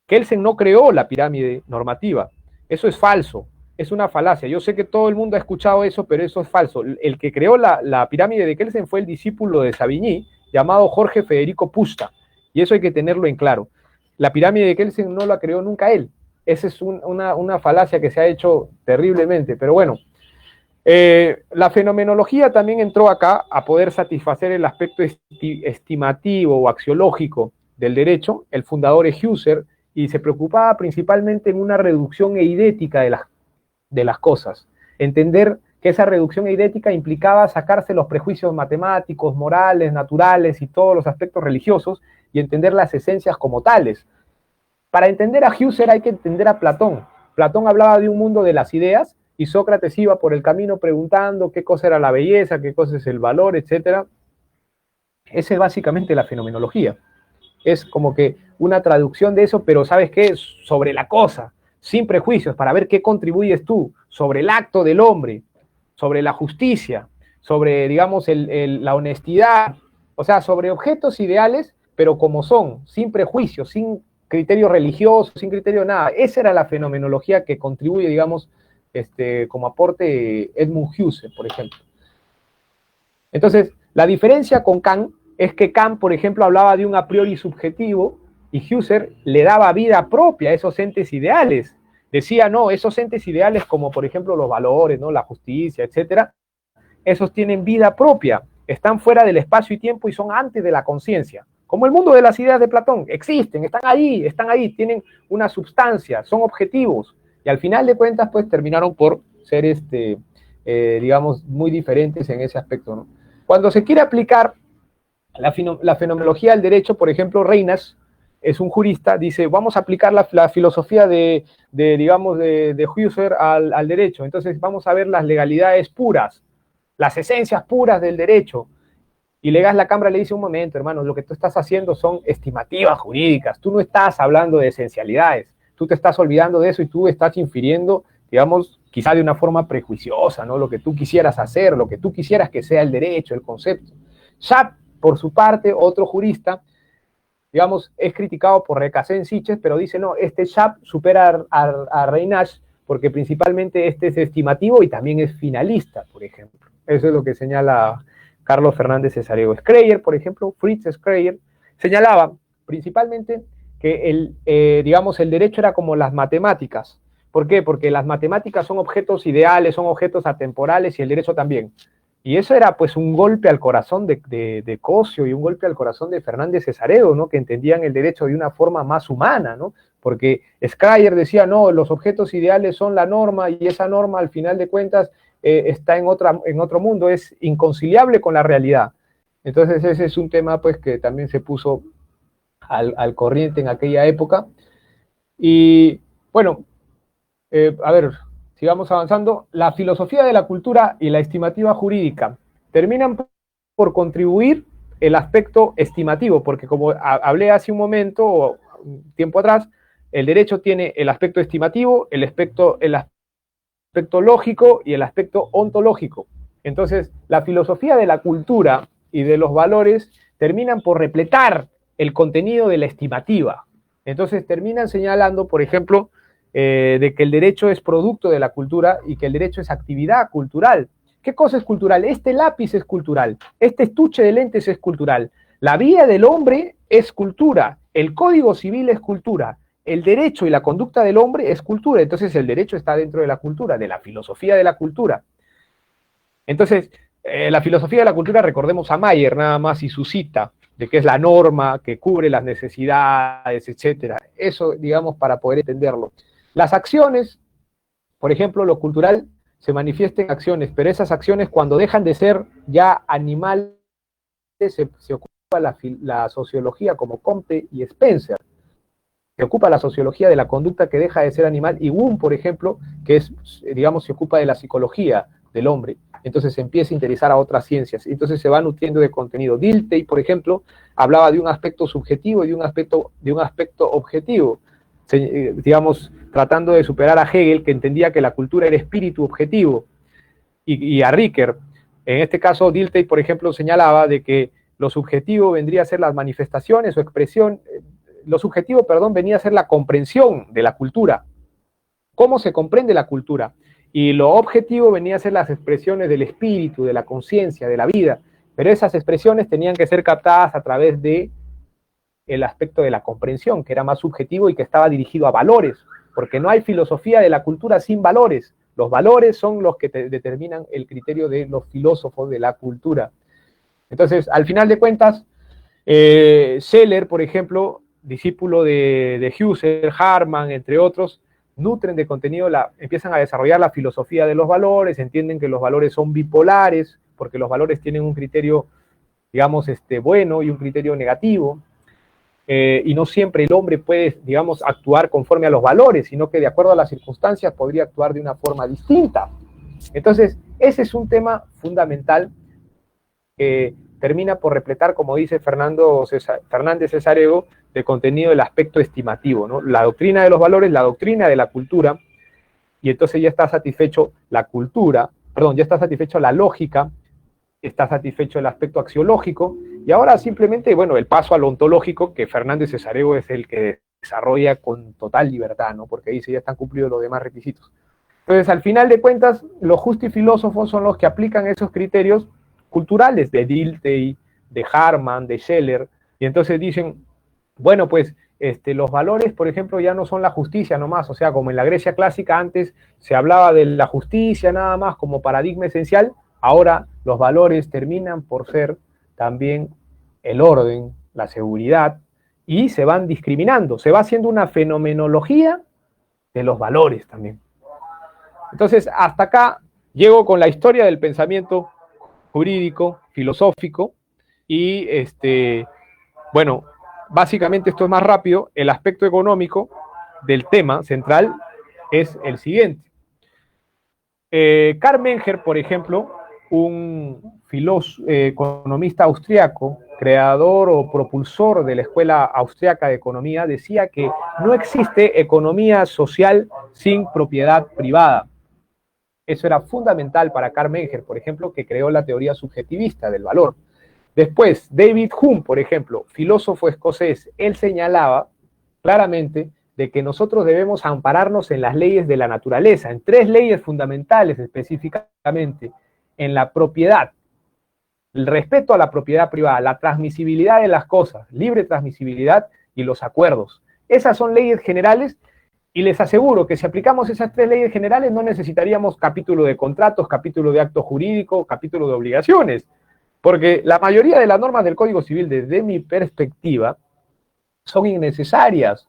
Kelsen no creó la pirámide normativa. Eso es falso, es una falacia. Yo sé que todo el mundo ha escuchado eso, pero eso es falso. El que creó la pirámide de Kelsen fue el discípulo de Savigny, llamado Jorge Federico Pusta, y eso hay que tenerlo en claro. La pirámide de Kelsen no la creó nunca él. Esa es una falacia que se ha hecho terriblemente, pero bueno. La fenomenología también entró acá a poder satisfacer el aspecto estimativo o axiológico del derecho. El fundador es Husserl, y se preocupaba principalmente en una reducción eidética de las cosas. Entender que esa reducción eidética implicaba sacarse los prejuicios matemáticos, morales, naturales y todos los aspectos religiosos y entender las esencias como tales. Para entender a Husserl hay que entender a Platón. Platón hablaba de un mundo de las ideas y Sócrates iba por el camino preguntando qué cosa era la belleza, qué cosa es el valor, etc. Esa es básicamente la fenomenología. Es como que una traducción de eso, pero ¿sabes qué? Sobre la cosa, sin prejuicios, para ver qué contribuyes tú, sobre el acto del hombre, sobre la justicia, sobre, digamos, la honestidad, o sea, sobre objetos ideales, pero como son, sin prejuicios, sin criterio religioso, sin criterio nada. Esa era la fenomenología que contribuye, digamos, como aporte Edmund Husserl, por ejemplo. Entonces, la diferencia con Kant es que Kant, por ejemplo, hablaba de un a priori subjetivo y Husserl le daba vida propia a esos entes ideales. Decía, no, esos entes ideales como, por ejemplo, los valores, ¿no? La justicia, etcétera, esos tienen vida propia, están fuera del espacio y tiempo y son antes de la conciencia. Como el mundo de las ideas de Platón, existen, están ahí, tienen una substancia, son objetivos. Y al final de cuentas, pues, terminaron por ser, digamos, muy diferentes en ese aspecto, ¿no? Cuando se quiere aplicar la fenomenología del derecho, por ejemplo, Reinas es un jurista, dice, vamos a aplicar la filosofía de Husserl al derecho. Entonces vamos a ver las legalidades puras, las esencias puras del derecho. Y Legaz la Cámara le dice, un momento, hermano, lo que tú estás haciendo son estimativas jurídicas, tú no estás hablando de esencialidades, tú te estás olvidando de eso y tú estás infiriendo, digamos, quizá de una forma prejuiciosa, ¿no? Lo que tú quisieras hacer, lo que tú quisieras que sea el derecho, el concepto. Schaap, por su parte, otro jurista, digamos, es criticado por Recasens Sitges, pero dice, no, Schaap supera a Reinach porque principalmente es estimativo y también es finalista, por ejemplo. Eso es lo que señala Carlos Fernández Cesarego. Schreyer, por ejemplo, Fritz Schreyer, señalaba principalmente que digamos, el derecho era como las matemáticas. ¿Por qué? Porque las matemáticas son objetos ideales, son objetos atemporales y el derecho también. Y eso era pues un golpe al corazón de Cosio y un golpe al corazón de Fernández Cesarego, ¿no? Que entendían el derecho de una forma más humana, ¿no? Porque Schreyer decía, no, los objetos ideales son la norma y esa norma al final de cuentas está en otro mundo, es inconciliable con la realidad. Entonces ese es un tema pues que también se puso al corriente en aquella época. Y bueno, a ver, sigamos avanzando. La filosofía de la cultura y la estimativa jurídica terminan por contribuir el aspecto estimativo, porque como hablé hace un momento o un tiempo atrás, el derecho tiene el aspecto estimativo, el aspecto lógico y el aspecto ontológico. Entonces, la filosofía de la cultura y de los valores terminan por repletar el contenido de la estimativa. Entonces, terminan señalando, por ejemplo, de que el derecho es producto de la cultura y que el derecho es actividad cultural, ¿Qué cosa es cultural? Este lápiz es cultural, este estuche de lentes es cultural, la vida del hombre es cultura, el código civil es cultura, el derecho y la conducta del hombre es cultura. Entonces el derecho está dentro de la cultura, de la filosofía de la cultura. Entonces, la filosofía de la cultura, recordemos a Mayer nada más y su cita, de que es la norma que cubre las necesidades, etcétera. Eso, digamos, para poder entenderlo. Las acciones, por ejemplo, lo cultural se manifiesta en acciones, pero esas acciones cuando dejan de ser ya animales, se ocupa la sociología como Comte y Spencer. Se ocupa la sociología de la conducta que deja de ser animal, y Wundt, por ejemplo, que es, digamos, se ocupa de la psicología del hombre. Entonces se empieza a interesar a otras ciencias, entonces se va nutriendo de contenido. Dilthey, por ejemplo, hablaba de un aspecto subjetivo y de un aspecto objetivo, digamos, tratando de superar a Hegel, que entendía que la cultura era espíritu objetivo, y a Ricker. En este caso, Dilthey, por ejemplo, señalaba de que lo subjetivo vendría a ser las manifestaciones o expresión, lo subjetivo, perdón, venía a ser la comprensión de la cultura. ¿Cómo se comprende la cultura? Y lo objetivo venía a ser las expresiones del espíritu, de la conciencia, de la vida. Pero esas expresiones tenían que ser captadas a través de el aspecto de la comprensión, que era más subjetivo y que estaba dirigido a valores, porque no hay filosofía de la cultura sin valores. Los valores son los que determinan el criterio de los filósofos de la cultura. Entonces, al final de cuentas, Scheler, por ejemplo, discípulo de Husserl, Harman, entre otros, nutren de contenido, empiezan a desarrollar la filosofía de los valores, entienden que los valores son bipolares, porque los valores tienen un criterio, digamos, bueno y un criterio negativo, y no siempre el hombre puede, digamos, actuar conforme a los valores, sino que de acuerdo a las circunstancias podría actuar de una forma distinta. Entonces, ese es un tema fundamental que termina por repletar, como dice Fernández Cesarego, de contenido del aspecto estimativo, ¿no? La doctrina de los valores, la doctrina de la cultura, y entonces ya está satisfecho la cultura, perdón, ya está satisfecho la lógica, está satisfecho el aspecto axiológico, y ahora simplemente, bueno, el paso al ontológico, que Fernández Cesarego es el que desarrolla con total libertad, ¿no? Porque dice ya están cumplidos los demás requisitos. Entonces, al final de cuentas, los justifilósofos son los que aplican esos criterios culturales de Dilthey, de Harman, de Scheler, y entonces dicen, bueno, pues los valores, por ejemplo, ya no son la justicia nomás, o sea, como en la Grecia clásica antes se hablaba de la justicia nada más como paradigma esencial, ahora los valores terminan por ser también el orden, la seguridad, y se van discriminando, se va haciendo una fenomenología de los valores también. Entonces, hasta acá llego con la historia del pensamiento jurídico, filosófico, y bueno, básicamente esto es más rápido. El aspecto económico del tema central es el siguiente. Karl Menger, por ejemplo, un economista austriaco, creador o propulsor de la Escuela Austriaca de Economía, decía que no existe economía social sin propiedad privada. Eso era fundamental para Karl Menger, por ejemplo, que creó la teoría subjetivista del valor. Después, David Hume, por ejemplo, filósofo escocés, él señalaba claramente de que nosotros debemos ampararnos en las leyes de la naturaleza, en tres leyes fundamentales específicamente, en la propiedad, el respeto a la propiedad privada, la transmisibilidad de las cosas, libre transmisibilidad y los acuerdos. Esas son leyes generales. Y les aseguro que si aplicamos esas tres leyes generales no necesitaríamos capítulo de contratos, capítulo de acto jurídico, capítulo de obligaciones, porque la mayoría de las normas del Código Civil, desde mi perspectiva, son innecesarias,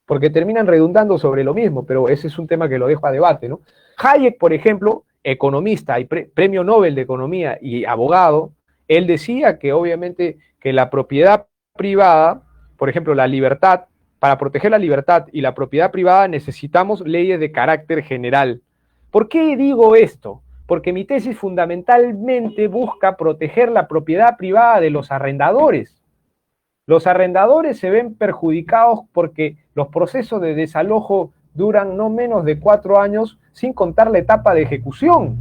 porque terminan redundando sobre lo mismo, pero ese es un tema que lo dejo a debate, ¿no? Hayek, por ejemplo, economista y premio Nobel de Economía y abogado, él decía que obviamente que la propiedad privada, por ejemplo, la libertad, para proteger la libertad y la propiedad privada necesitamos leyes de carácter general. ¿Por qué digo esto? Porque mi tesis fundamentalmente busca proteger la propiedad privada de los arrendadores. Los arrendadores se ven perjudicados porque los procesos de desalojo duran no menos de 4 años, sin contar la etapa de ejecución.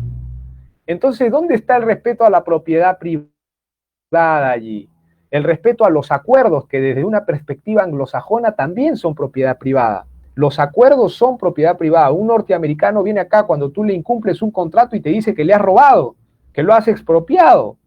Entonces, ¿dónde está el respeto a la propiedad privada allí? El respeto a los acuerdos, que desde una perspectiva anglosajona también son propiedad privada. Los acuerdos son propiedad privada. Un norteamericano viene acá cuando tú le incumples un contrato y te dice que le has robado, que lo has expropiado,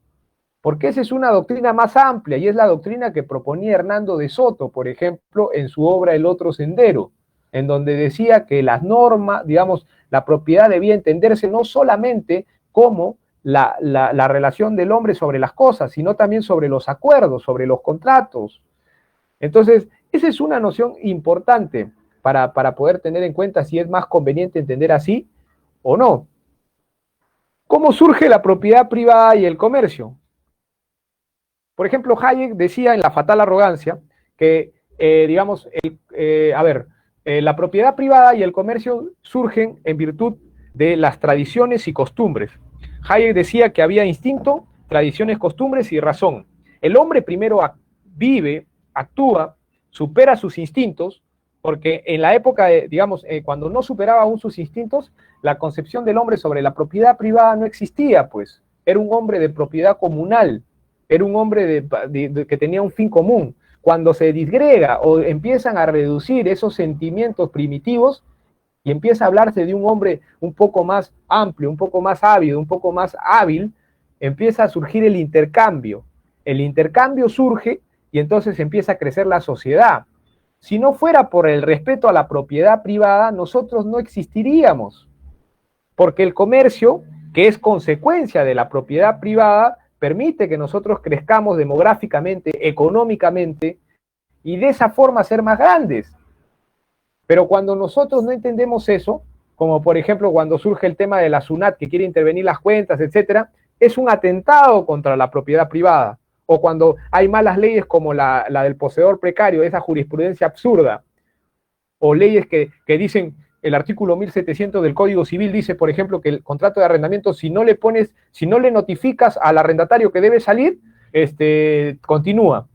porque esa es una doctrina más amplia y es la doctrina que proponía Hernando de Soto, por ejemplo, en su obra El otro sendero, en donde decía que las normas, digamos, la propiedad debía entenderse no solamente como la relación del hombre sobre las cosas, sino también sobre los acuerdos, sobre los contratos. Entonces, esa es una noción importante para poder tener en cuenta si es más conveniente entender así o no. ¿Cómo surge la propiedad privada y el comercio? Por ejemplo, Hayek decía en La fatal arrogancia que, digamos, la propiedad privada y el comercio surgen en virtud de las tradiciones y costumbres. Hayek decía que había instinto, tradiciones, costumbres y razón. El hombre primero vive, actúa, supera sus instintos, porque en la época, cuando no superaba aún sus instintos, la concepción del hombre sobre la propiedad privada no existía, pues. Era un hombre de propiedad comunal, era un hombre que tenía un fin común. Cuando se disgrega o empiezan a reducir esos sentimientos primitivos y empieza a hablarse de un hombre un poco más amplio, un poco más ávido, un poco más hábil, empieza a surgir el intercambio. El intercambio surge y entonces empieza a crecer la sociedad. Si no fuera por el respeto a la propiedad privada, nosotros no existiríamos, porque el comercio, que es consecuencia de la propiedad privada, permite que nosotros crezcamos demográficamente, económicamente, y de esa forma ser más grandes. Pero cuando nosotros no entendemos eso, como por ejemplo cuando surge el tema de la SUNAT que quiere intervenir las cuentas, etcétera, es un atentado contra la propiedad privada. O cuando hay malas leyes como la del poseedor precario, esa jurisprudencia absurda. O leyes que dicen, el artículo 1700 del Código Civil dice, por ejemplo, que el contrato de arrendamiento, si no le notificas al arrendatario que debe salir, continúa.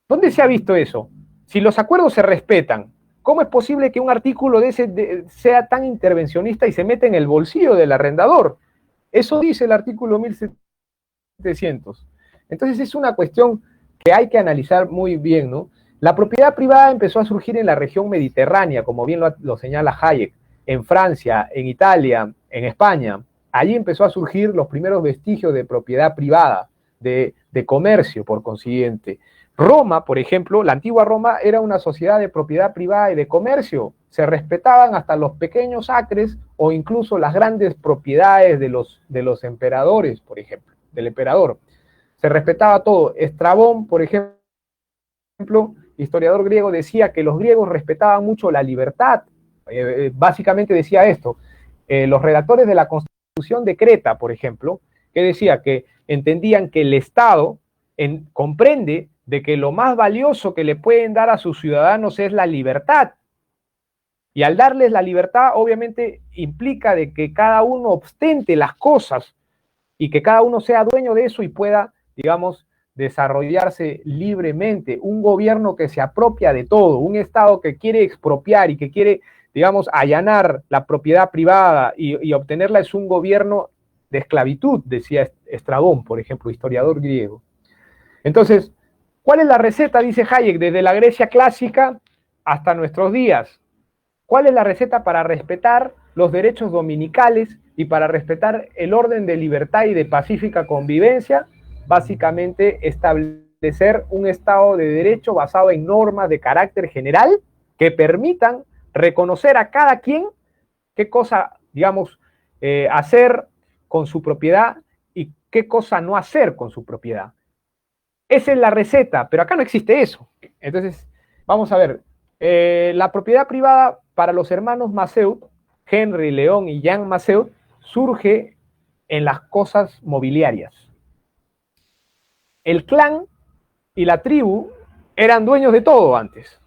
¿Dónde se ha visto eso? Si los acuerdos se respetan, ¿cómo es posible que un artículo de ese sea tan intervencionista y se meta en el bolsillo del arrendador? Eso dice el artículo 1700. Entonces es una cuestión que hay que analizar muy bien, ¿no? La propiedad privada empezó a surgir en la región mediterránea, como bien lo señala Hayek, en Francia, en Italia, en España. Allí empezó a surgir los primeros vestigios de propiedad privada, de comercio, por consiguiente. Roma, por ejemplo, la antigua Roma era una sociedad de propiedad privada y de comercio. Se respetaban hasta los pequeños acres o incluso las grandes propiedades de los emperadores, por ejemplo, del emperador. Se respetaba todo. Estrabón, por ejemplo, historiador griego, decía que los griegos respetaban mucho la libertad. Básicamente decía esto. Los redactores de la Constitución de Creta, por ejemplo, que decía que entendían que el Estado comprende de que lo más valioso que le pueden dar a sus ciudadanos es la libertad. Y al darles la libertad, obviamente, implica de que cada uno ostente las cosas y que cada uno sea dueño de eso y pueda, digamos, desarrollarse libremente. Un gobierno que se apropia de todo, un Estado que quiere expropiar y que quiere, digamos, allanar la propiedad privada y obtenerla, es un gobierno de esclavitud, decía Estrabón, por ejemplo, historiador griego. Entonces, ¿cuál es la receta? Dice Hayek, desde la Grecia clásica hasta nuestros días. ¿Cuál es la receta para respetar los derechos dominicales y para respetar el orden de libertad y de pacífica convivencia? Básicamente, establecer un Estado de Derecho basado en normas de carácter general que permitan reconocer a cada quien qué cosa, digamos, hacer con su propiedad y qué cosa no hacer con su propiedad. Esa es la receta, pero acá no existe eso. Entonces, vamos a ver, la propiedad privada para los hermanos Maceu, Henry, León y Jean Maceu, surge en las cosas mobiliarias. El clan y la tribu eran dueños de todo antes.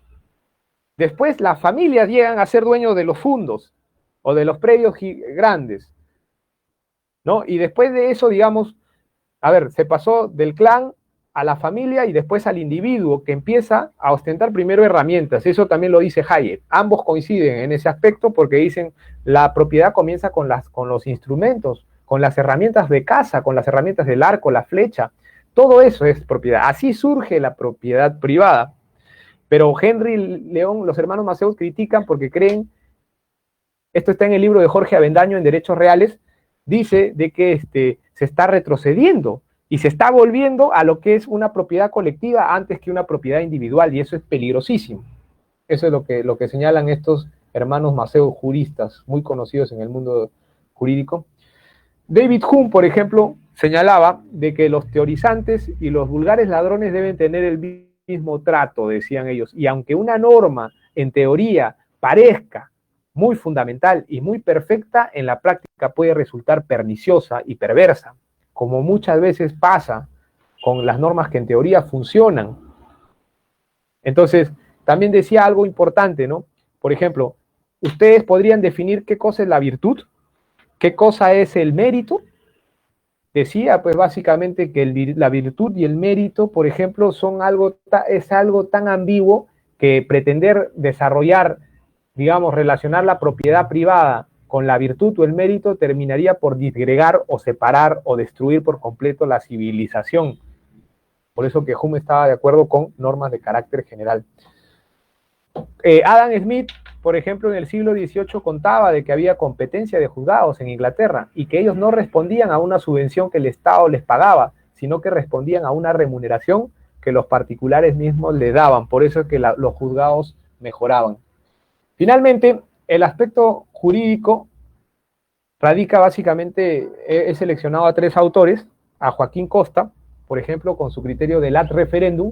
Después las familias llegan a ser dueños de los fundos o de los predios grandes, ¿no? Y después de eso, digamos, a ver, se pasó del clan a la familia y después al individuo que empieza a ostentar primero herramientas. Eso también lo dice Hayek. Ambos coinciden en ese aspecto porque dicen la propiedad comienza con los instrumentos, con las herramientas de caza, con las herramientas del arco, la flecha. Todo eso es propiedad. Así surge la propiedad privada. Pero Henry León, los hermanos Maceo critican porque creen, esto está en el libro de Jorge Avendaño en Derechos Reales, dice de que se está retrocediendo y se está volviendo a lo que es una propiedad colectiva antes que una propiedad individual, y eso es peligrosísimo. Eso es lo que señalan estos hermanos Maceo juristas, muy conocidos en el mundo jurídico. David Hume, por ejemplo, señalaba de que los teorizantes y los vulgares ladrones deben tener el mismo trato, decían ellos, y aunque una norma en teoría parezca muy fundamental y muy perfecta, en la práctica puede resultar perniciosa y perversa, como muchas veces pasa con las normas que en teoría funcionan. Entonces, también decía algo importante, ¿no? Por ejemplo, ustedes podrían definir qué cosa es la virtud, qué cosa es el mérito. Decía, pues básicamente que la virtud y el mérito, por ejemplo, es algo tan ambiguo que pretender desarrollar, digamos, relacionar la propiedad privada con la virtud o el mérito terminaría por disgregar o separar o destruir por completo la civilización. Por eso que Hume estaba de acuerdo con normas de carácter general. Adam Smith, por ejemplo, en el siglo XVIII contaba de que había competencia de juzgados en Inglaterra y que ellos no respondían a una subvención que el Estado les pagaba, sino que respondían a una remuneración que los particulares mismos le daban. Por eso es que los juzgados mejoraban. Finalmente, el aspecto jurídico radica básicamente, he seleccionado a 3 autores, a Joaquín Costa, por ejemplo, con su criterio del ad referendum.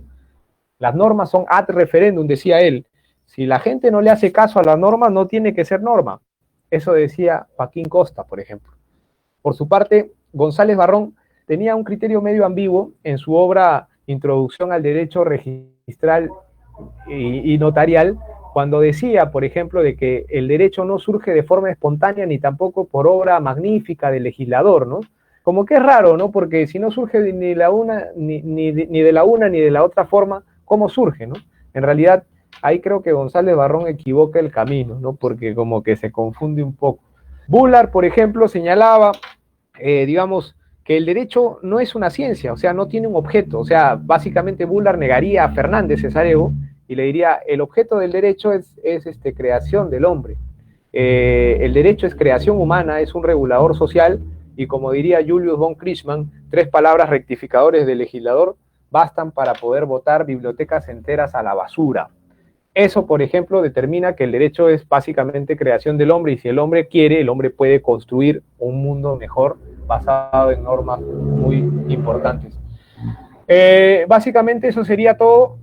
Las normas son ad referendum, decía él. Si la gente no le hace caso a la norma, no tiene que ser norma. Eso decía Joaquín Costa, por ejemplo. Por su parte, González Barrón tenía un criterio medio ambiguo en su obra Introducción al Derecho Registral y Notarial, cuando decía, por ejemplo, de que el derecho no surge de forma espontánea ni tampoco por obra magnífica del legislador, ¿no? Como que es raro, ¿no? Porque si no surge ni de la una ni de la otra forma, ¿cómo surge, no? En realidad, ahí creo que González Barrón equivoca el camino, ¿no? Porque como que se confunde un poco. Bullard, por ejemplo, señalaba, digamos, que el derecho no es una ciencia, o sea, no tiene un objeto. O sea, básicamente Bullard negaría a Fernández Cesareo y le diría, el objeto del derecho es creación del hombre. El derecho es creación humana, es un regulador social, y como diría Julius von Krishman, 3 palabras rectificadores del legislador bastan para poder botar bibliotecas enteras a la basura. Eso, por ejemplo, determina que el derecho es básicamente creación del hombre, y si el hombre quiere, el hombre puede construir un mundo mejor basado en normas muy importantes. Básicamente eso sería todo.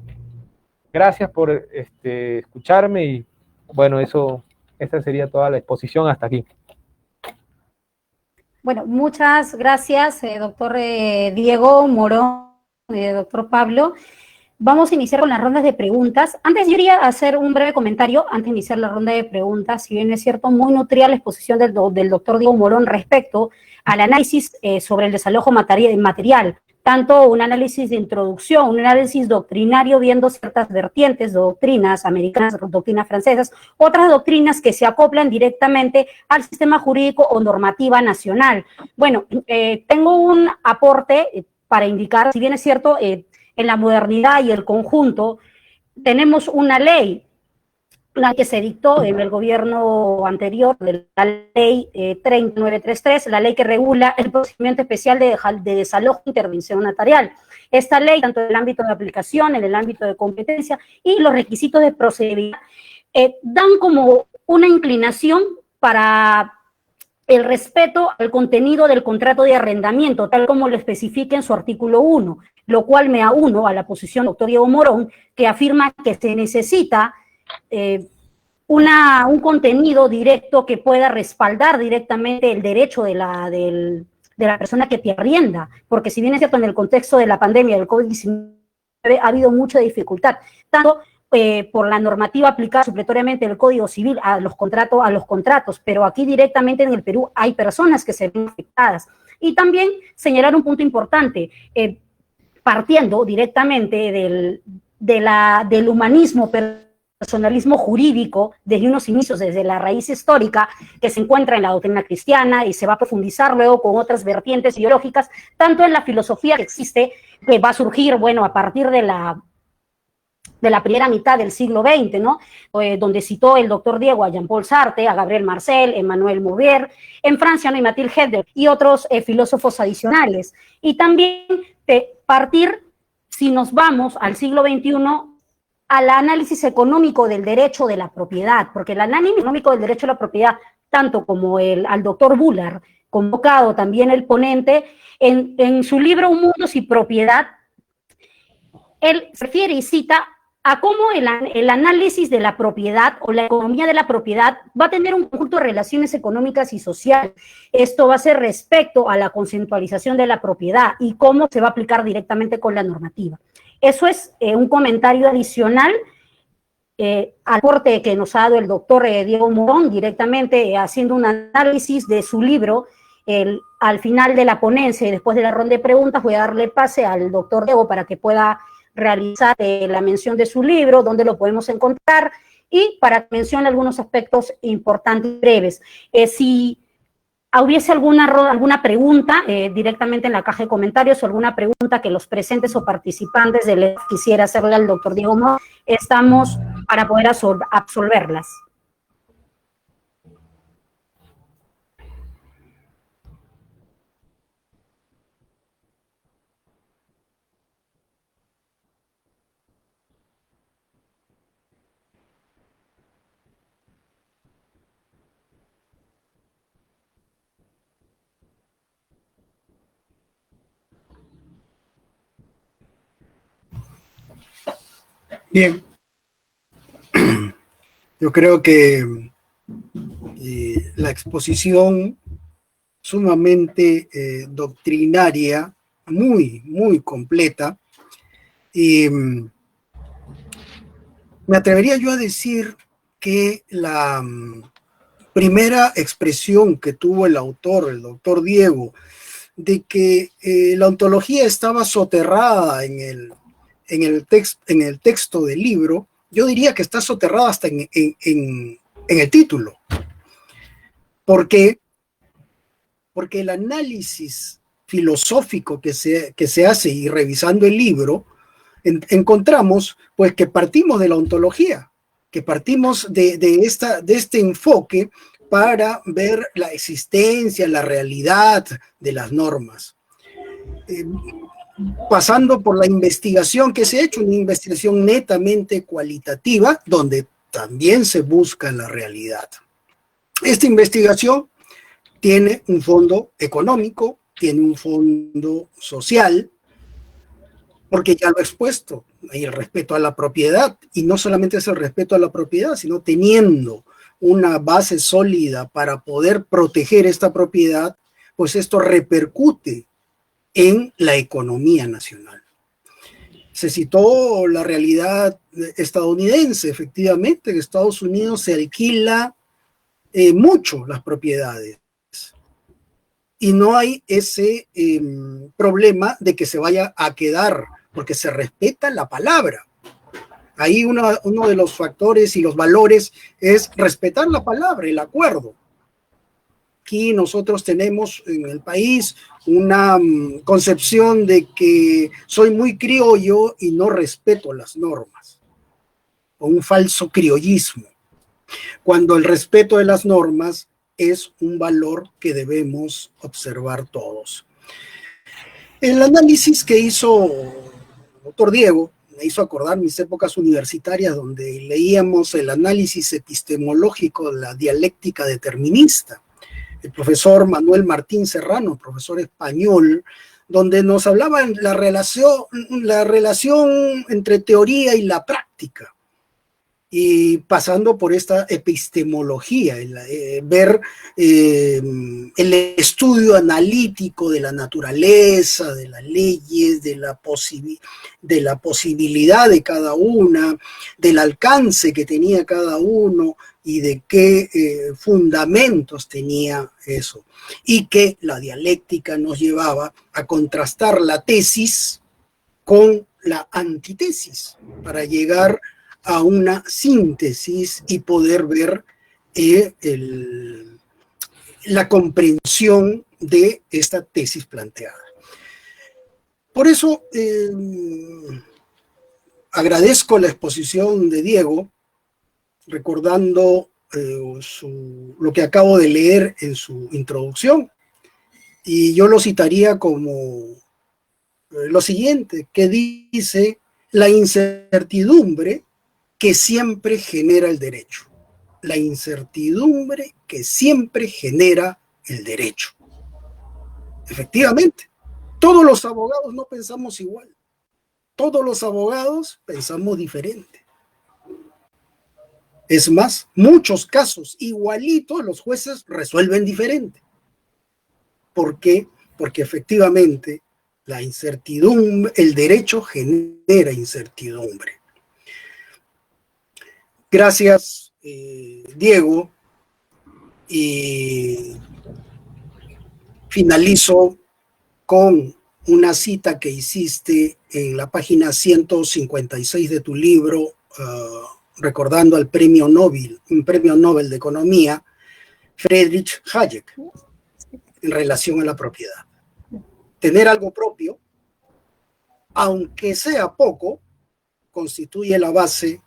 Gracias por escucharme y bueno, esta sería toda la exposición hasta aquí. Bueno, muchas gracias, doctor Diego Morón, doctor Pablo. Vamos a iniciar con las rondas de preguntas. Antes yo quería hacer un breve comentario, antes de iniciar la ronda de preguntas, si bien es cierto, muy nutrida la exposición del doctor Diego Morón respecto al análisis sobre el desalojo material, tanto un análisis de introducción, un análisis doctrinario viendo ciertas vertientes, doctrinas americanas, doctrinas francesas, otras doctrinas que se acoplan directamente al sistema jurídico o normativa nacional. Bueno, tengo un aporte para indicar, si bien es cierto, en la modernidad y el conjunto, tenemos una ley que se dictó en el gobierno anterior, de la ley 3933, la ley que regula el procedimiento especial de desalojo e intervención notarial. Esta ley, tanto en el ámbito de aplicación, en el ámbito de competencia y los requisitos de procedibilidad, dan como una inclinación para el respeto al contenido del contrato de arrendamiento, tal como lo especifica en su artículo 1, lo cual me auno a la posición del doctor Diego Morón, que afirma que se necesita un contenido directo que pueda respaldar directamente el derecho de la persona que te arrienda, porque si bien es cierto, en el contexto de la pandemia del COVID-19 ha habido mucha dificultad, tanto por la normativa aplicada supletoriamente del Código Civil a los contratos, pero aquí directamente en el Perú hay personas que se ven afectadas. Y también señalar un punto importante, partiendo directamente del humanismo, personalismo jurídico, desde unos inicios, desde la raíz histórica que se encuentra en la doctrina cristiana y se va a profundizar luego con otras vertientes ideológicas, tanto en la filosofía que existe, que va a surgir, bueno, a partir de la de la primera mitad del siglo XX, ¿no? Donde citó el doctor Diego a Jean-Paul Sartre, a Gabriel Marcel, Emmanuel Mouvier, en Francia, ¿no? Y Mathilde Heller y otros filósofos adicionales. Y también partir, si nos vamos al siglo XXI, al análisis económico del derecho de la propiedad, porque el análisis económico del derecho a la propiedad, tanto como al doctor Bullard, convocado también el ponente, en su libro Un mundo sin propiedad, él se refiere y cita a cómo el análisis de la propiedad o la economía de la propiedad va a tener un conjunto de relaciones económicas y sociales. Esto va a ser respecto a la conceptualización de la propiedad y cómo se va a aplicar directamente con la normativa. Eso es un comentario adicional al aporte que nos ha dado el doctor Diego Morón, directamente haciendo un análisis de su libro. Al final de la ponencia y después de la ronda de preguntas voy a darle pase al doctor Diego para que pueda realizar la mención de su libro, dónde lo podemos encontrar, y para que mencione algunos aspectos importantes y breves. Si hubiese alguna pregunta directamente en la caja de comentarios o alguna pregunta que los presentes o participantes del evento quisiera hacerle al doctor Diego Morón, estamos para poder absolverlas. Bien, yo creo que la exposición sumamente doctrinaria, muy completa, y me atrevería yo a decir que la primera expresión que tuvo el autor, el doctor Diego, de que la ontología estaba soterrada en el texto del libro, yo diría que está soterrada hasta en el título. ¿Por qué? Porque el análisis filosófico que se hace y revisando el libro, encontramos pues que partimos de la ontología, que partimos de este enfoque para ver la existencia, la realidad de las normas. Pasando por la investigación que se ha hecho, una investigación netamente cualitativa, donde también se busca la realidad. Esta investigación tiene un fondo económico, tiene un fondo social, porque ya lo he expuesto, hay el respeto a la propiedad, y no solamente es el respeto a la propiedad, sino teniendo una base sólida para poder proteger esta propiedad, pues esto repercute en la economía nacional. Se citó la realidad estadounidense, efectivamente, en Estados Unidos se alquila mucho las propiedades y no hay ese problema de que se vaya a quedar, porque se respeta la palabra. Ahí uno de los factores y los valores es respetar la palabra, el acuerdo. Aquí nosotros tenemos en el país una concepción de que soy muy criollo y no respeto las normas, o un falso criollismo, cuando el respeto de las normas es un valor que debemos observar todos. El análisis que hizo el doctor Diego me hizo acordar mis épocas universitarias donde leíamos el análisis epistemológico de la dialéctica determinista. El profesor Manuel Martín Serrano, profesor español, donde nos hablaba de la relación entre teoría y la práctica, y pasando por esta epistemología, ver el estudio analítico de la naturaleza, de las leyes, de la posibilidad de cada una, del alcance que tenía cada uno, y de qué fundamentos tenía eso. Y que la dialéctica nos llevaba a contrastar la tesis con la antitesis para llegar a una síntesis y poder ver la comprensión de esta tesis planteada. Por eso, agradezco la exposición de Diego, recordando lo que acabo de leer en su introducción, y yo lo citaría como lo siguiente, que dice: la incertidumbre que siempre genera el derecho. La incertidumbre que siempre genera el derecho. Efectivamente, todos los abogados no pensamos igual. Todos los abogados pensamos diferente. Es más, muchos casos igualitos los jueces resuelven diferente. ¿Por qué? Porque efectivamente la incertidumbre, el derecho genera incertidumbre. Gracias, Diego, y finalizo con una cita que hiciste en la página 156 de tu libro, recordando al un premio Nobel de Economía, Friedrich Hayek, en relación a la propiedad. Tener algo propio, aunque sea poco, constituye la base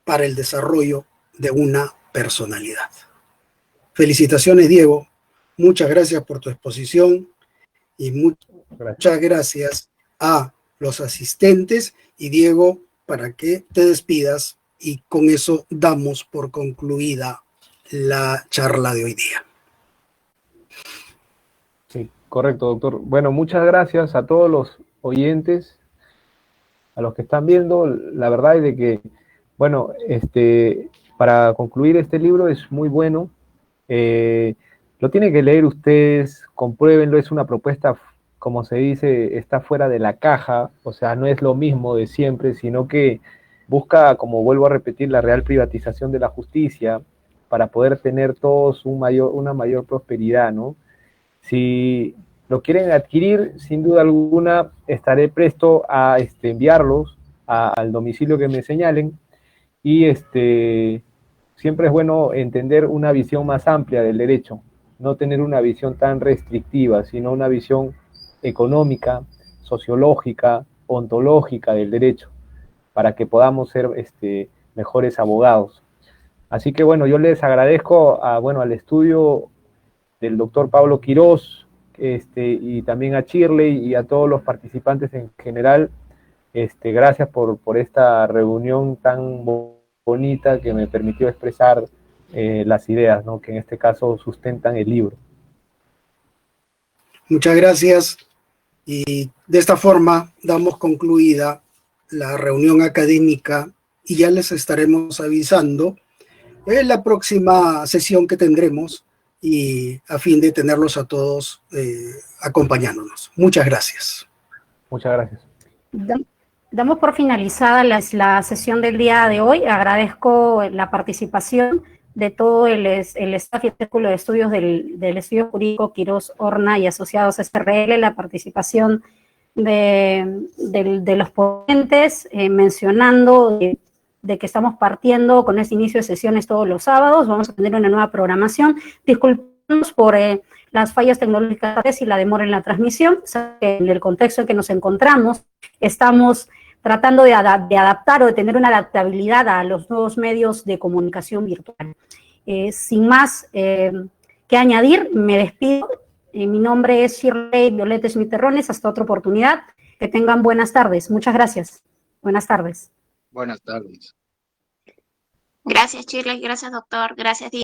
para el desarrollo de una personalidad. Felicitaciones, Diego. Muchas gracias por tu exposición y muchas gracias a los asistentes. Y Diego, para que te despidas, y con eso damos por concluida la charla de hoy día. Sí, correcto, doctor. Bueno, muchas gracias a todos los oyentes, a los que están viendo. La verdad es de que, bueno, para concluir, este libro es muy bueno. Lo tienen que leer ustedes, compruébenlo. Es una propuesta, como se dice, está fuera de la caja, o sea, no es lo mismo de siempre, sino que busca, como vuelvo a repetir, la real privatización de la justicia para poder tener todos una mayor prosperidad, ¿no? Si lo quieren adquirir, sin duda alguna, estaré presto a enviarlos al domicilio que me señalen, y siempre es bueno entender una visión más amplia del derecho, no tener una visión tan restrictiva, sino una visión económica, sociológica, ontológica del derecho, para que podamos ser mejores abogados. Así que bueno, yo les agradezco al estudio del doctor Pablo Quirós, y también a Shirley y a todos los participantes en general. Gracias por esta reunión tan bonita que me permitió expresar las ideas, ¿no?, que en este caso sustentan el libro. Muchas gracias, y de esta forma damos concluida la reunión académica, y ya les estaremos avisando en la próxima sesión que tendremos, y a fin de tenerlos a todos acompañándonos. Muchas gracias. Muchas gracias. Damos por finalizada la sesión del día de hoy. Agradezco la participación de todo el staff y el Círculo de Estudios del Estudio Jurídico Quirós Horna y Asociados SRL, la participación de los ponentes, mencionando de que estamos partiendo con este inicio de sesiones todos los sábados. Vamos a tener una nueva programación. Disculpemos por las fallas tecnológicas y la demora en la transmisión. En el contexto en que nos encontramos, estamos tratando de adaptar o de tener una adaptabilidad a los nuevos medios de comunicación virtual. Sin más que añadir, me despido. Mi nombre es Shirley Violeta Smith Terrones. Hasta otra oportunidad. Que tengan buenas tardes. Muchas gracias. Buenas tardes. Buenas tardes. Gracias, Shirley. Gracias, doctor. Gracias,